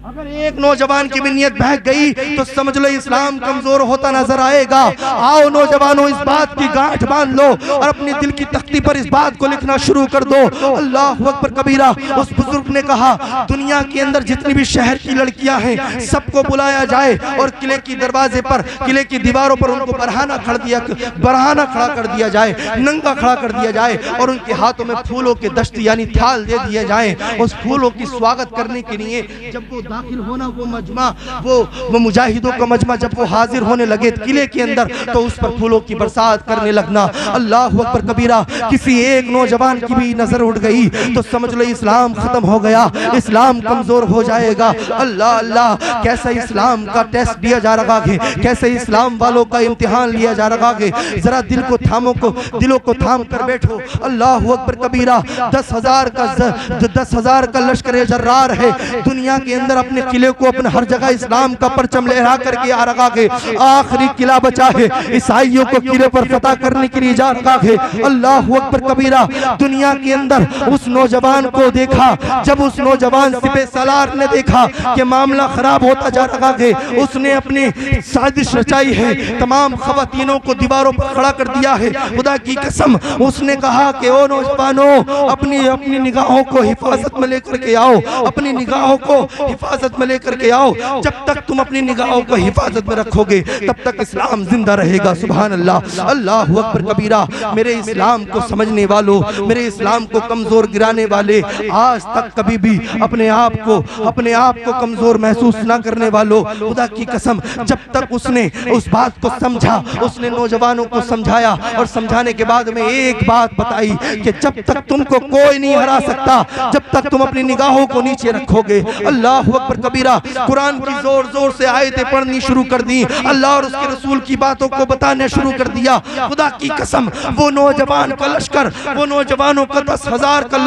अगर एक नौजवान की भी नीयत बहक गई तो समझ लो इस्लाम कमजोर होता नजर आएगा। आओ नौजवानों, इस बात की गांठ बांध लो और अपने दिल की तख्ती पर इस बात को लिखना शुरू कर दो। अल्लाह अकबर कबीरा। उस बुजुर्ग ने कहा दुनिया के अंदर जितनी भी शहर की लड़कियां हैं सबको बुलाया जाए और किले की दरवाजे पर, किले की दीवारों पर उनको बरहाना खड़ा कर दिया जाए, नंगा खड़ा कर दिया जाए और उनके हाथों में फूलों के दस्त यानी थाल दे दिए जाए। उस फूलों की स्वागत करने के लिए जब वो दाखिल होना, वो मजमा, वो मुजाहिदों का मजमा जब वो हाजिर होने लगे किले के अंदर तो उस पर फूलों की बरसात करने लगना। अल्लाह अकबर कबीरा। किसी एक नौजवान की भी नजर उड़ गई तो समझ लो इस्लाम खत्म हो गया, इस्लाम कमजोर हो जाएगा। अल्लाह अल्लाह, कैसा इस्लाम का टेस्ट दिया जा रहा है, कैसे इस्लाम वालों का इम्तिहान लिया जा रहा है। जरा दिलों को थाम कर बैठो। अल्लाह अकबर कबीरा। 10,000 का लश्कर जर्रार है दुनिया के अंदर, अपने किले को अपने हर जगह इस्लाम का परचम लहरा करके आ रहा है। आखिरी किला बचा है, ईसाइयों को किले पर फतह करने के लिए जा रहा है। अल्लाह अकबर कबीरा। दुनिया के अंदर उस नौजवान को देखा, जब उस नौजवान सिपह सलार ने देखा कि मामला खराब होता जा रहा है, उसने अपनी साजिश रचाई है, तमाम खवातीनों को दीवारों पर खड़ा कर दिया है। खुदा की कसम उसने कहा कि ओ नौजवानों, अपनी निगाहों को हिफाजत में लेकर के आओ, अपनी निगाहों को हिफाजत में लेकर के आओ। जब तक तुम अपनी निगाहों को हिफाजत में रखोगे तब तक इस्लाम जिंदा रहेगा। सुभान अल्लाह। अल्लाह अकबर कबीरा। मेरे इस्लाम को समझने वालों, मेरे इस्लाम को कमजोर गिराने वाले, आज तक कभी भी अपने आप को कमजोर महसूस ना करने वालों, खुदा की कसम जब तक उसने उस बात को समझा, उसने नौजवानों को समझाया और समझाने के बाद में एक बात बताई कि जब तक तुमको कोई नहीं हरा सकता जब तक तुम अपनी निगाहों को नीचे रखोगे। अल्लाह अकबर कबीरा। कुरान की जोर जोर से आयतें पढ़नी शुरू कर दी, अल्लाह और उसके रसूल की बातों को बताना शुरू कर दिया। खुदा की कसम वो नौजवान का लश्कर, वो नौजवानों का 10,000 का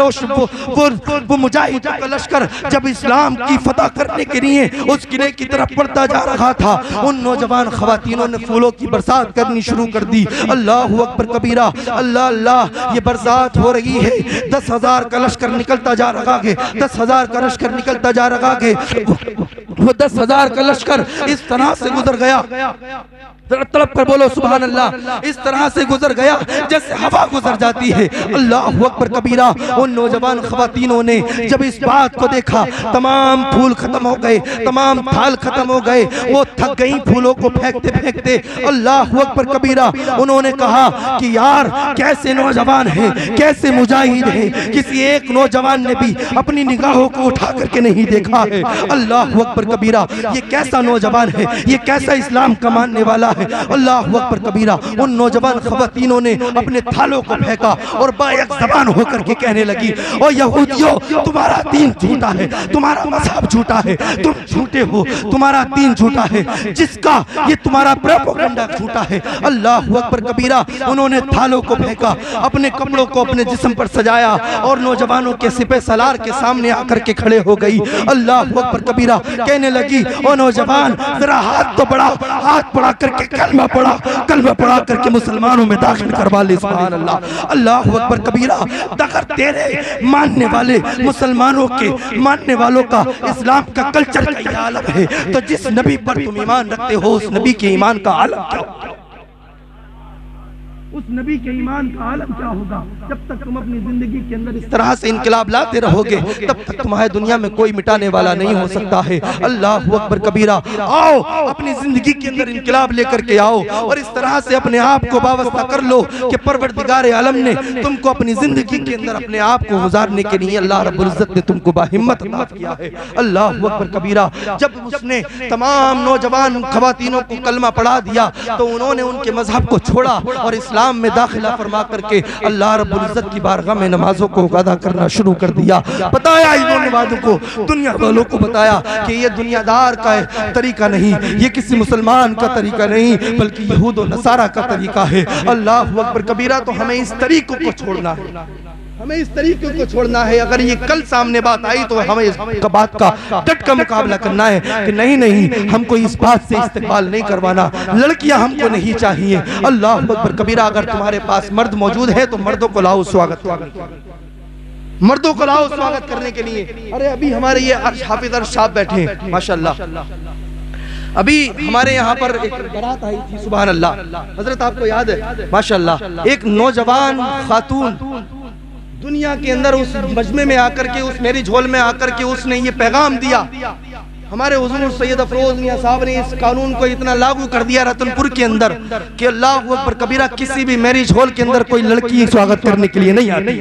वो मुजाहिदों का लश्कर जब इस्लाम की फतह करने के लिए उस किले की तरफ बढ़ता जा रहा था, उन नौजवान खवातीनों ने फूलों की बरसात करनी शुरू कर दी। अल्लाह अकबर कबीरा। अल्लाह अल्लाह, ये बरसात हो रही है, 10,000 का लश्कर निकलता जा रहा है, 10,000 का लश्कर निकलता जा रहा है। वो 10,000 का लश्कर इस तरह से गुजर गया, तड़प कर बोलो सुभान अल्लाह, इस तरह से गुजर गया जैसे हवा गुजर जाती है। अल्लाह अकबर कबीरा। उन नौजवान खवातीनों ने जब इस बात को देखा, तमाम फूल खत्म हो गए, तमाम थाल खत्म हो गए, वो थक गई फूलों को फेंकते फेंकते। अल्लाह अकबर कबीरा। उन्होंने कहा कि यार कैसे नौजवान है, कैसे मुजाहिद है, किसी एक नौजवान ने भी अपनी निगाहों को उठा करके नहीं देखा है। अल्लाह अकबर कबीरा। ये कैसा नौजवान है, ये कैसा इस्लाम का मानने वाला है। अल्लाह अकबर कबीरा। उन नौजवान खवातीनों ने अपने थालों को फेंका और बायक ज़बान होकर के कहने लगी, ओ यहूदियों, तुम्हारा दीन झूठा है, तुम्हारा मज़हब झूठा है, तुम झूठे हो, तुम्हारा दीन झूठा है, जिसका ये तुम्हारा प्रोपेगेंडा झूठा है। अल्लाह अकबर कबीरा। उन्होंने थालों को फेंका, अपने कपड़ों को अपने जिस्म पर सजाया और नौजवानों के सिपह सलार के सामने आकर के खड़े हो गई। अल्लाह अकबर कबीरा। कहने लगी, ओ नौजवान, जरा हाथ तो बढ़ा, हाथ बढ़ा करके कलमा पढ़ा करके मुसलमानों में दाखिल करवा ले। सुभान अल्लाह। अल्लाह अकबर कबीरा। अगर तेरे मानने वाले मुसलमानों के मानने वालों का इस्लाम का कल्चर का आलम है तो जिस नबी पर तुम ईमान रखते हो उस नबी के ईमान का आलम क्या? उस नबी के ईमान का आलम क्या होगा। जब तक तुम अपनी जिंदगी के अंदर इस तरह से इनकलाब लाते रहोगे तब तक तुम्हारी दुनिया में कोई मिटाने वाला नहीं हो सकता है। अल्लाह अकबर कबीरा। आओ अपनी जिंदगी के अंदर इनकलाब लेकर के आओ और इस तरह से अपने आप को वाबस्ता कर लो कि परवरदिगार आलम ने तुमको अपनी जिंदगी के अंदर अपने आप को गुजारने के लिए अल्लाह रब्बुल इज्जत ने तुमको बाहिम्मत अता किया है। अल्लाह अकबर कबीरा। जब उसने तमाम नौजवान खवातीनों को कलमा पढ़ा दिया तो उन्होंने उनके मजहब को छोड़ा और इस्लाम में दाखिला फरमा करके अल्लाह रब्बुल इज्जत की बारगाह में नमाजों को अदा करना शुरू कर दिया। बताया इन्होंने वालों को, दुनिया वालों को बताया कि ये दुनियादार का तरीका नहीं, ये किसी मुसलमान का तरीका नहीं, बल्कि यहूद और नसारा का तरीका है। अल्लाह अकबर कबीरा। तो हमें इस तरीकों को छोड़ना है, हमें इस तरीके को छोड़ना है। अगर ये कल सामने बात आई तो हमें इस बात का डट का मुकाबला करना है कि नहीं नहीं, हमको इस बात से इस्तेमाल नहीं करवाना, लड़कियां हमको नहीं चाहिए। अल्लाह अकबर कबीरा। अगर तुम्हारे पास मर्द मौजूद है तो मर्दों को लाओ स्वागत, मर्दों को लाओ स्वागत करने के लिए। अरे अभी हमारे ये हाफिज अर्श साहब बैठे हैं माशाल्लाह। अभी हमारे यहाँ पर एक बारात आई थी, सुभान अल्लाह। हजरत आपको याद है माशाल्लाह, एक नौजवान खातून दुनिया के अंदर उस मजमे में आकर के, उस मैरिज हॉल में आकर के उसने ये पैगाम दिया। हमारे हुजूर सैयद अफरोज मियां साहब ने इस कानून को इतना लागू कर दिया रतनपुर के अंदर कि अल्लाह अकबर कबीरा, किसी भी मैरिज हॉल के अंदर कोई लड़की स्वागत करने के लिए नहीं आती,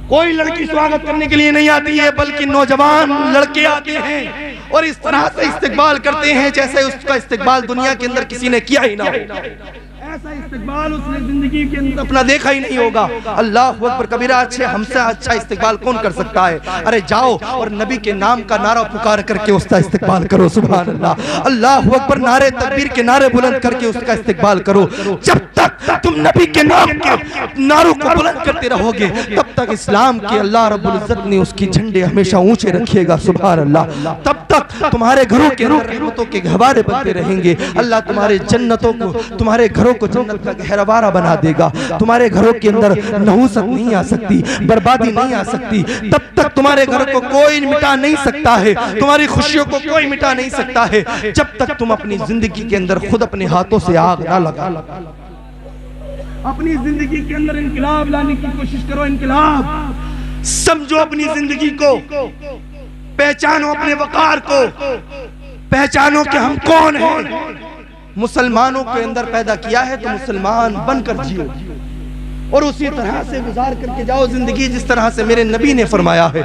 कोई लड़की स्वागत करने के लिए नहीं आती है, बल्कि नौजवान लड़के आते हैं और इस तरह से इस्तकबाल करते हैं जैसे उसका इस्तकबाल दुनिया के अंदर किसी ने किया ही ना हो। ऐसा इस्तकबाल उसने जिंदगी के अंदर अपना देखा ही नहीं होगा। अल्लाह अकबर कबीरा। अच्छे हमसे अच्छा इस्तकबाल कौन कर सकता है। अरे जाओ और नबी के नाम का नारा पुकार करके उसका इस्तकबाल करो, सुभान अल्लाह। अल्लाह अकबर। नारे तकबीर के नारे बुलंद करके उसका इस्तकबाल करो। जब तक तुम नबी के नाम के नारों को बुलंद करते रहोगे तब तक इस्लाम के अल्लाह रब्बुल इज्जत ने उसकी झंडे हमेशा ऊंचे रखिएगा, सुभान अल्लाह। तब तक तुम्हारे घरों के अंदर रहमतों के गहवारे बनते रहेंगे। अल्लाह तुम्हारे जन्नतों को, तुम्हारे घरों को जन्नत का गहरवारा बना देगा। तुम्हारे घरों के अंदर नहुसत नहीं आ सकती, बर्बादी नहीं आ सकती। तब तक तुम्हारे घर को कोई मिटा नहीं सकता है, तुम्हारी खुशियों को कोई मिटा नहीं सकता है, जब तक तुम अपनी जिंदगी के अंदर खुद अपने हाथों से आग ना लगा। अपनी जिंदगी के अंदर इनकलाब लाने की कोशिश करो। इनकलाब समझो अपनी जिंदगी को, पहचानो अपने वकार को, पहचानो कि हम कौन हैं। मुसलमानों के अंदर पैदा किया है तो मुसलमान बनकर जियो और उसी तरह से गुजार करके जाओ जिंदगी जिस तरह से मेरे नबी ने फरमाया है,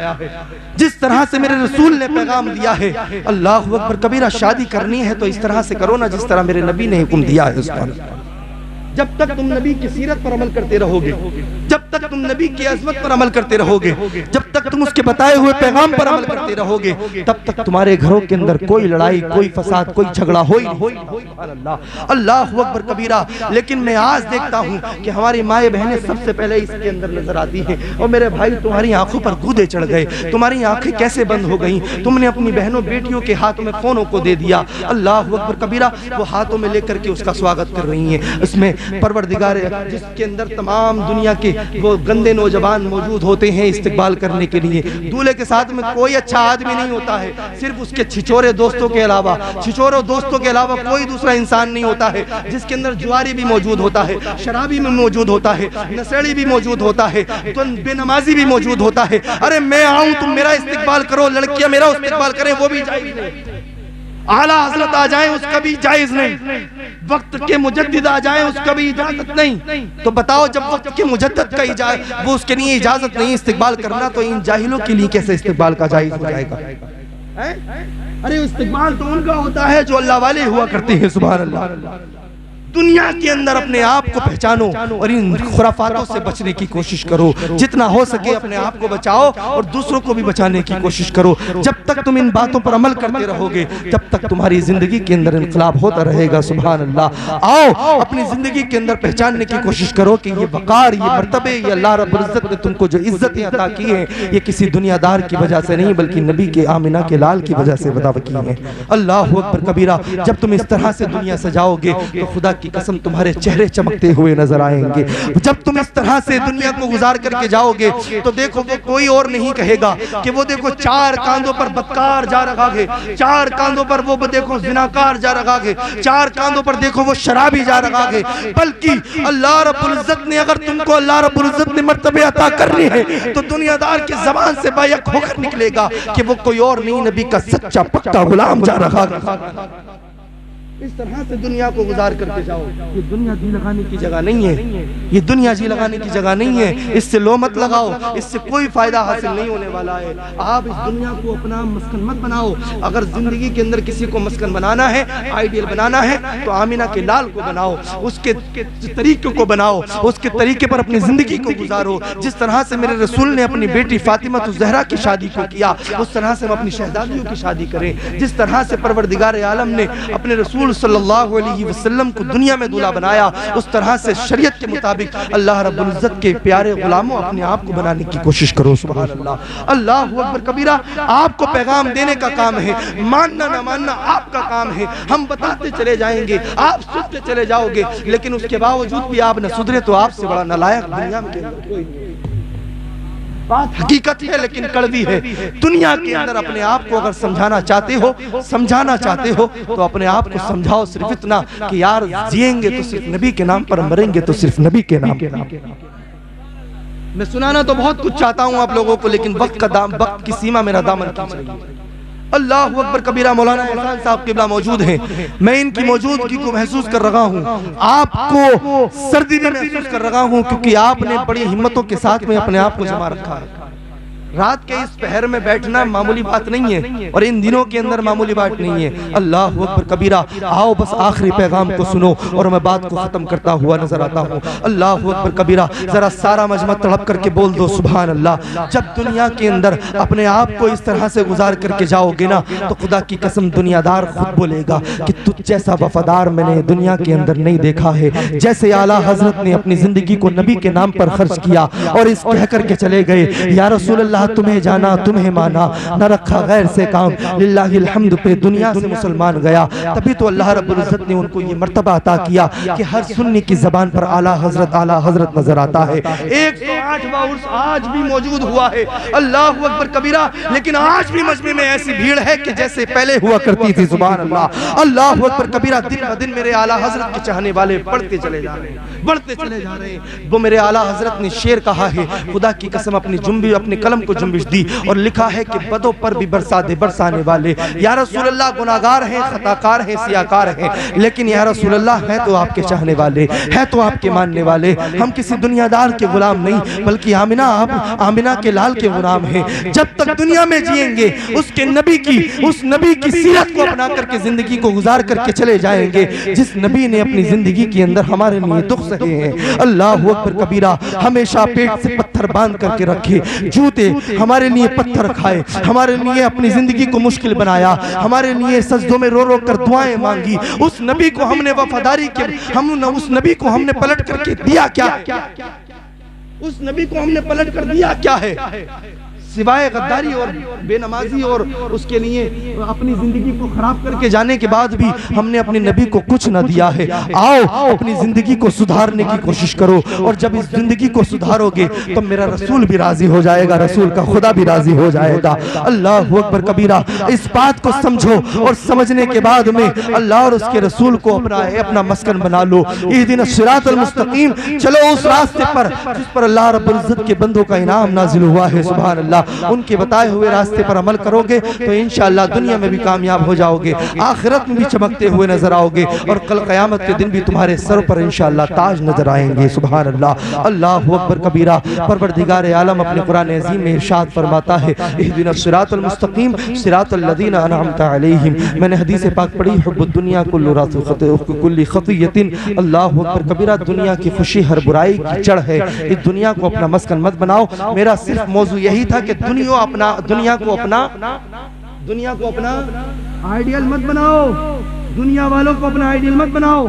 जिस तरह से मेरे रसूल ने पैगाम दिया है। अल्लाह अकबर कबीरा। शादी करनी है तो इस तरह से करो ना जिस तरह मेरे नबी ने हुक्म दिया है उस पर। जब तक तुम नबी की सीरत पर अमल करते रहोगे, जब तक तुम नबी की अज़मत पर अमल करते रहोगे, जब तक तुम उसके बताए हुए पैगाम पर अमल करते रहोगे, तब तक तुम्हारे घरों के अंदर कोई लड़ाई, कोई फसाद, कोई झगड़ा हो ही नहीं। अल्लाह अकबर कबीरा। लेकिन मैं आज देखता हूँ कि हमारी माएँ बहनें सबसे पहले इसके अंदर नजर आती हैं। और मेरे भाई, तुम्हारी आंखों पर गूदे चढ़ गए, तुम्हारी आंखें कैसे बंद हो गई। तुमने अपनी बहनों बेटियों के हाथों में फोनों को दे दिया। अल्लाह अकबर कबीरा। वो हाथों में लेकर के उसका स्वागत कर रही है। उसमें परवरदिगार, जिसके अंदर तमाम दुनिया के वो गंदे नौजवान मौजूद होते हैं इस्तकबाल करने के लिए। दूल्हे के साथ में कोई अच्छा आदमी नहीं होता है, सिर्फ उसके छिछोरे दोस्तों के अलावा, छिछोरे दोस्तों के अलावा कोई दूसरा इंसान नहीं होता है जिसके अंदर जुआरी भी मौजूद होता है, शराबी भी मौजूद होता है, नशेड़ी भी मौजूद होता है, तो बेनमाजी भी मौजूद होता है। अरे मैं आऊं तुम मेरा इस्तकबाल करो, लड़कियां मेरा इस्तकबाल करें, वो भी जायज नहीं। आला हजरत आ जाए उसका भी जायज नहीं। वक्त के मुजद्दिद आ जाए उसका भी इजाजत नहीं। तो बताओ, जब वक्त के मुजद्दिद का इजाजत, वो उसके लिए इजाजत नहीं इस्तकबाल करना, तो इन जाहिलों के लिए कैसे इस्तकबाल का जायज हो जाएगा। अरे इस्तकबाल तो उनका होता है जो अल्लाह वाले हुआ करते हैं, सुभान अल्लाह। दुनिया के अंदर अपने आप को पहचानो और इन खुराफातों से बचने की कोशिश करो। जितना हो सके अपने आप को बचाओ और दूसरों को भी बचाने की कोशिश करो। जब तक तुम इन बातों पर अमल करते रहोगे तब तक तुम्हारी जिंदगी के अंदर इनकलाब होता रहेगा, सुभान अल्लाह। आओ अपनी जिंदगी के अंदर पहचानने की कोशिश करो कि ये वकार, ये मर्तबे, ये अल्लाह रब्बुल इज्जत ने तुमको जो इज्जतें अता की है, ये किसी दुनियादार की वजह से नहीं, बल्कि नबी के आमिना के लाल की वजह से अता की है। अल्लाह अकबर कबीरा। जब तुम इस तरह से दुनिया सजाओगे तो खुदा की कसम तुम्हारे चेहरे चमकते हुए नजर आएंगे। जब तुम इस तरह से दुनिया को गुजार करके जाओगे तो देखो वो कोई और नहीं कहेगा कि वो देखो चार कांधों पर बदकार जा रखा है, चार कांधों पर वो देखो जिनाकार जा रखा है, चार कांधों पर देखो वो शराबी जा रखा है, बल्कि अल्लाह रब्बुल इज्जत ने अगर तुमको अल्लाह रब्बुल इज्जत ने मर्तबे अता करनी है तो दुनियादार की जबान से बायक होकर निकलेगा कि वो कोई और नहीं, नबी का सच्चा पक्का गुलाम जा रखा है। इस तरह से दुनिया को गुजार करके जाओ। ये दुनिया जी लगाने की जगह नहीं है, ये दुनिया जी लगाने की जगह नहीं है। इससे लो मत लगाओ, इससे कोई फायदा हासिल नहीं होने वाला है। आप इस दुनिया को अपना मस्कन मत बनाओ। अगर जिंदगी के अंदर किसी को मस्कन बनाना है, आइडियल बनाना है, तो आमिना के लाल को बनाओ, उसके तरीके को बनाओ, उसके तरीके पर अपनी जिंदगी को गुजारो। जिस तरह से मेरे रसूल ने अपनी बेटी फातिमा ज़हरा की शादी को किया, उस तरह से हम अपनी शहजादियों की शादी करें। जिस तरह से परवरदिगार आलम ने अपने रसूल सल्लल्लाहु अलैहि वसल्लम को दुनिया में दूल्हा बनाया, उस तरह से शरीयत के मुताबिक अल्लाह रब्बुल इज्जत के प्यारे गुलामों अपने आप को बनाने की कोशिश करो। सुभान अल्लाह, अल्लाहु अकबर कबीरा। आपको पैगाम देने का काम है, मानना ना मानना आपका काम है। हम बताते चले जाएंगे, आप सुनते चले जाओगे, लेकिन उसके बावजूद भी आप न सुधरे तो आपसे बड़ा नालायक दुनिया में कोई नहीं। बात हकीकत है लेकिन कड़वी है। दुनिया के अंदर अपने आप को अगर समझाना चाहते हो, समझाना चाहते हो, तो अपने आप को समझाओ सिर्फ इतना कि यार जिएंगे तो सिर्फ नबी के नाम पर, मरेंगे तो सिर्फ नबी के नाम पर। मैं सुनाना तो बहुत कुछ चाहता हूं आप लोगों को, लेकिन वक्त की सीमा मेरा दामन खींच रही है। अल्लाह अकबर कबीरा। मौलाना एहसान साहब किबला मौजूद हैं, मैं इनकी मौजूदगी को महसूस कर रहा हूँ, आपको सर्दी में महसूस कर रहा हूँ, क्योंकि आपने बड़ी हिम्मतों के साथ में अपने आप को जमा रखा है। रात के इस पहर में बैठना मामूली बात नहीं है, और इन दिनों के अंदर मामूली बात नहीं है। अल्लाह अकबर कबीरा। आओ बस आखिरी पैगाम को सुनो और मैं बात को खत्म करता हुआ नजर आता हूँ। अल्लाह अकबर कबीरा। जरा सारा मजमा तड़प करके बोल दो सुभान अल्लाह। जब दुनिया के अंदर अपने आप को इस तरह से गुजार करके जाओगे ना, तो खुदा की कसम दुनियादार खुद बोलेगा कि तुझ जैसा वफादार मैंने दुनिया के अंदर नहीं देखा है। जैसे आला हजरत ने अपनी जिंदगी को नबी के नाम पर खर्च किया और इस कह करके चले गए, या रसूल अल्लाह तुम्हें जाना तुम्हें माना, न रखा गैर से काम, लिल्लाहिल हम्द पे दुनिया से मुसलमान गया। तभी तो अल्लाह रब्बुल इज्जत ने उनको ये मर्तबा अता किया कि हर सुन्नी की जबान पर आला हजरत नजर आता है। 108वां उर्स आज भी मौजूद हुआ है। अल्लाह अकबर कबीरा। लेकिन आज भी मजमे में ऐसी भीड़ है कि जैसे पहले हुआ करती थी। सुभान अल्लाह, अल्लाह अकबर कबीरा। दिन ब दिन मेरे आला हजरत के चाहने वाले बढ़ते चले जा रहे हैं, बढ़ते चले जा रहे हैं। वो मेरे आला हजरत ने शेर कहा है, खुदा की कसम अपनी जुम्बी अपने कलम को जुम्बिश दी और लिखा है कि बदों पर भी बरसा दे बरसाने वाले। या रसूल अल्लाह गुनाहगार हैं, खताकार हैं, सियाकार हैं, लेकिन या रसूल अल्लाह है तो आपके चाहने वाले, है तो आपके मानने वाले। हम किसी दुनियादार के गुलाम नहीं, बल्कि आप आमिना के लाल के गुलाम हैं। जब तक दुनिया में जिएंगे उस नबी की सीरत को अपना करके जिंदगी को गुजार करके चले जाएंगे, जिस नबी ने अपनी जिंदगी के अंदर हमारे लिए दुख सहे हैं। अल्लाह अकबर कबीरा। हमेशा पेट से पत्थर बांध करके रखे, जूते हमारे लिए पत्थर खाए, हमारे लिए अपनी जिंदगी को मुश्किल बनाया, हमारे लिए सजदों में रो रो कर दुआएं मांगी। उस नबी को हमने वफादारी के उस नबी को हमने पलट करके दिया क्या? उस नबी को हमने पलट कर दिया क्या है? सिवाय गद्दारी और बेनमाजी और उसके लिए अपनी जिंदगी को खराब करके जाने के बाद भी हमने अपने नबी को कुछ न दिया है। आओ अपनी जिंदगी को सुधारने की कोशिश करो, और जब इस जिंदगी को सुधारोगे तो मेरा रसूल भी राजी हो जाएगा, रसूल का खुदा भी राजी हो जाएगा। अल्लाह अकबर कबीरा। इस बात को समझो और समझने के बाद में अल्लाह और उसके रसूल को अपना मस्कन बना लो। इहदिना सिरातल मुस्तकीम। चलो उस रास्ते पर जिस पर अल्लाह रब्बुल इज्जत के बंदों का इनाम नाजिल हुआ है। सुभान अल्लाह। उनके बताए हुए रास्ते पर अमल करोगे तो इंशाअल्लाह दुनिया में भी कामयाब हो जाओगे, आखिरत में भी चमकते हुए नजर आओगे, और कल क़यामत के दिन भी तुम्हारे सर पर इंशाअल्लाह ताज नजर आएंगे। सुभान अल्लाह। अल्लाहु अकबर कबीरा। परवरदिगार आलम अपने कुरान अज़ीम में इरशाद फरमाता है, इहदिना सिरातल मुस्तकीम सिरातल लज़ीना अनअमता अलैहिम। मैंने हदीस पाक पढ़ी, हुब्बुद दुनिया कुल्ली खतियतिन। अल्लाहु अकबर कबीरा। दुनिया की खुशी हर बुराई की जड़ है। इस दुनिया को अपना मस्कन मत बनाओ। मेरा सिर्फ मौजू यही था कि दुनिया को अपना आइडियल मत बनाओ, दुनिया वालों को अपना आइडियल मत बनाओ,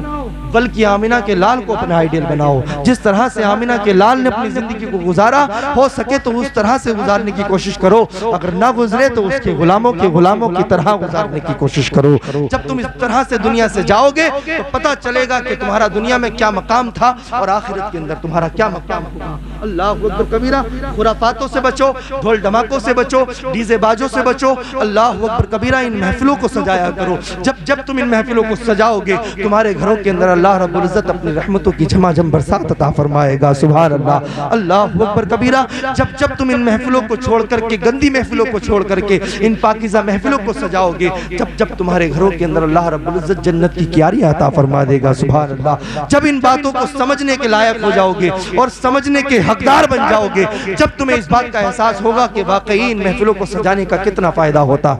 बल्कि आमिना के लाल को अपना आइडियल बनाओ। जिस तरह से आमिना के लाल ने अपनी जिंदगी को गुजारा, हो सके तो उस तरह से गुजारने की कोशिश करो, अगर ना गुजरे तो उसके गुलामों की तरह गुजारने की कोशिश करो। जब तुम इस तरह से दुनिया से जाओगे तो पता चलेगा कि तुम्हारा दुनिया में क्या मकाम था और आखिरत के अंदर तुम्हारा क्या मकाम होगा। अल्लाह अकबर कबीरा। खुराफातों से बचो, ढोल धमाकों से बचो, डीजे बाजों से बचो। अल्लाह अकबर कबीरा। इन महफिलों को सजाया करो। जब तुम इन महफिलों को सजाओगे तुम्हारे घरों के अंदर अल्लाह रब्बुल इज्जत अपनी रहमतों की झमाझम बरसात अता फरमाएगा। सुभान अल्लाह। अल्लाह अकबर कबीरा। जब तुम इन महफिलों को छोड़ करके, गंदी महफिलों को छोड़ करके इन पाकीज़ा महफिलों को सजाओगे, जब तुम्हारे घरों के अंदर अल्लाह रब्बुल इज्जत जन्नत की क्यारियां अता फरमा देगा। सुभान अल्लाह। जब इन बातों को समझने के लायक हो जाओगे और समझने के हकदार बन जाओगे, जब तुम्हें इस बात का एहसास होगा कि वाकई इन महफिलों को सजाने का कितना फायदा होता,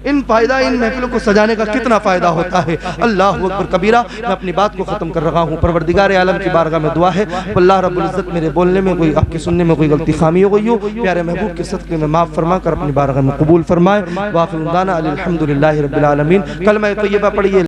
इन महफिलों को सजाने का कितना फायदा होता है। अल्लाह अकबर कबीरा। मैं अपनी बात को खत्म कर रहा हूँ। परवरदिगार आलम की बारगाह में दुआ है अल्लाह रब्बुल इज्जत मेरे बोलने में कोई, आपके सुनने में कोई गलती खामी हो गई हो, प्यारे महबूब के सदक़े में माफ़ फरमा कर अपनी बारगाह में कबूल फरमाए। वाक़िअ दाना अल्हम्दुलिल्लाहि रब्बिल आलमीन। कलमा तय्यबा पढ़िए।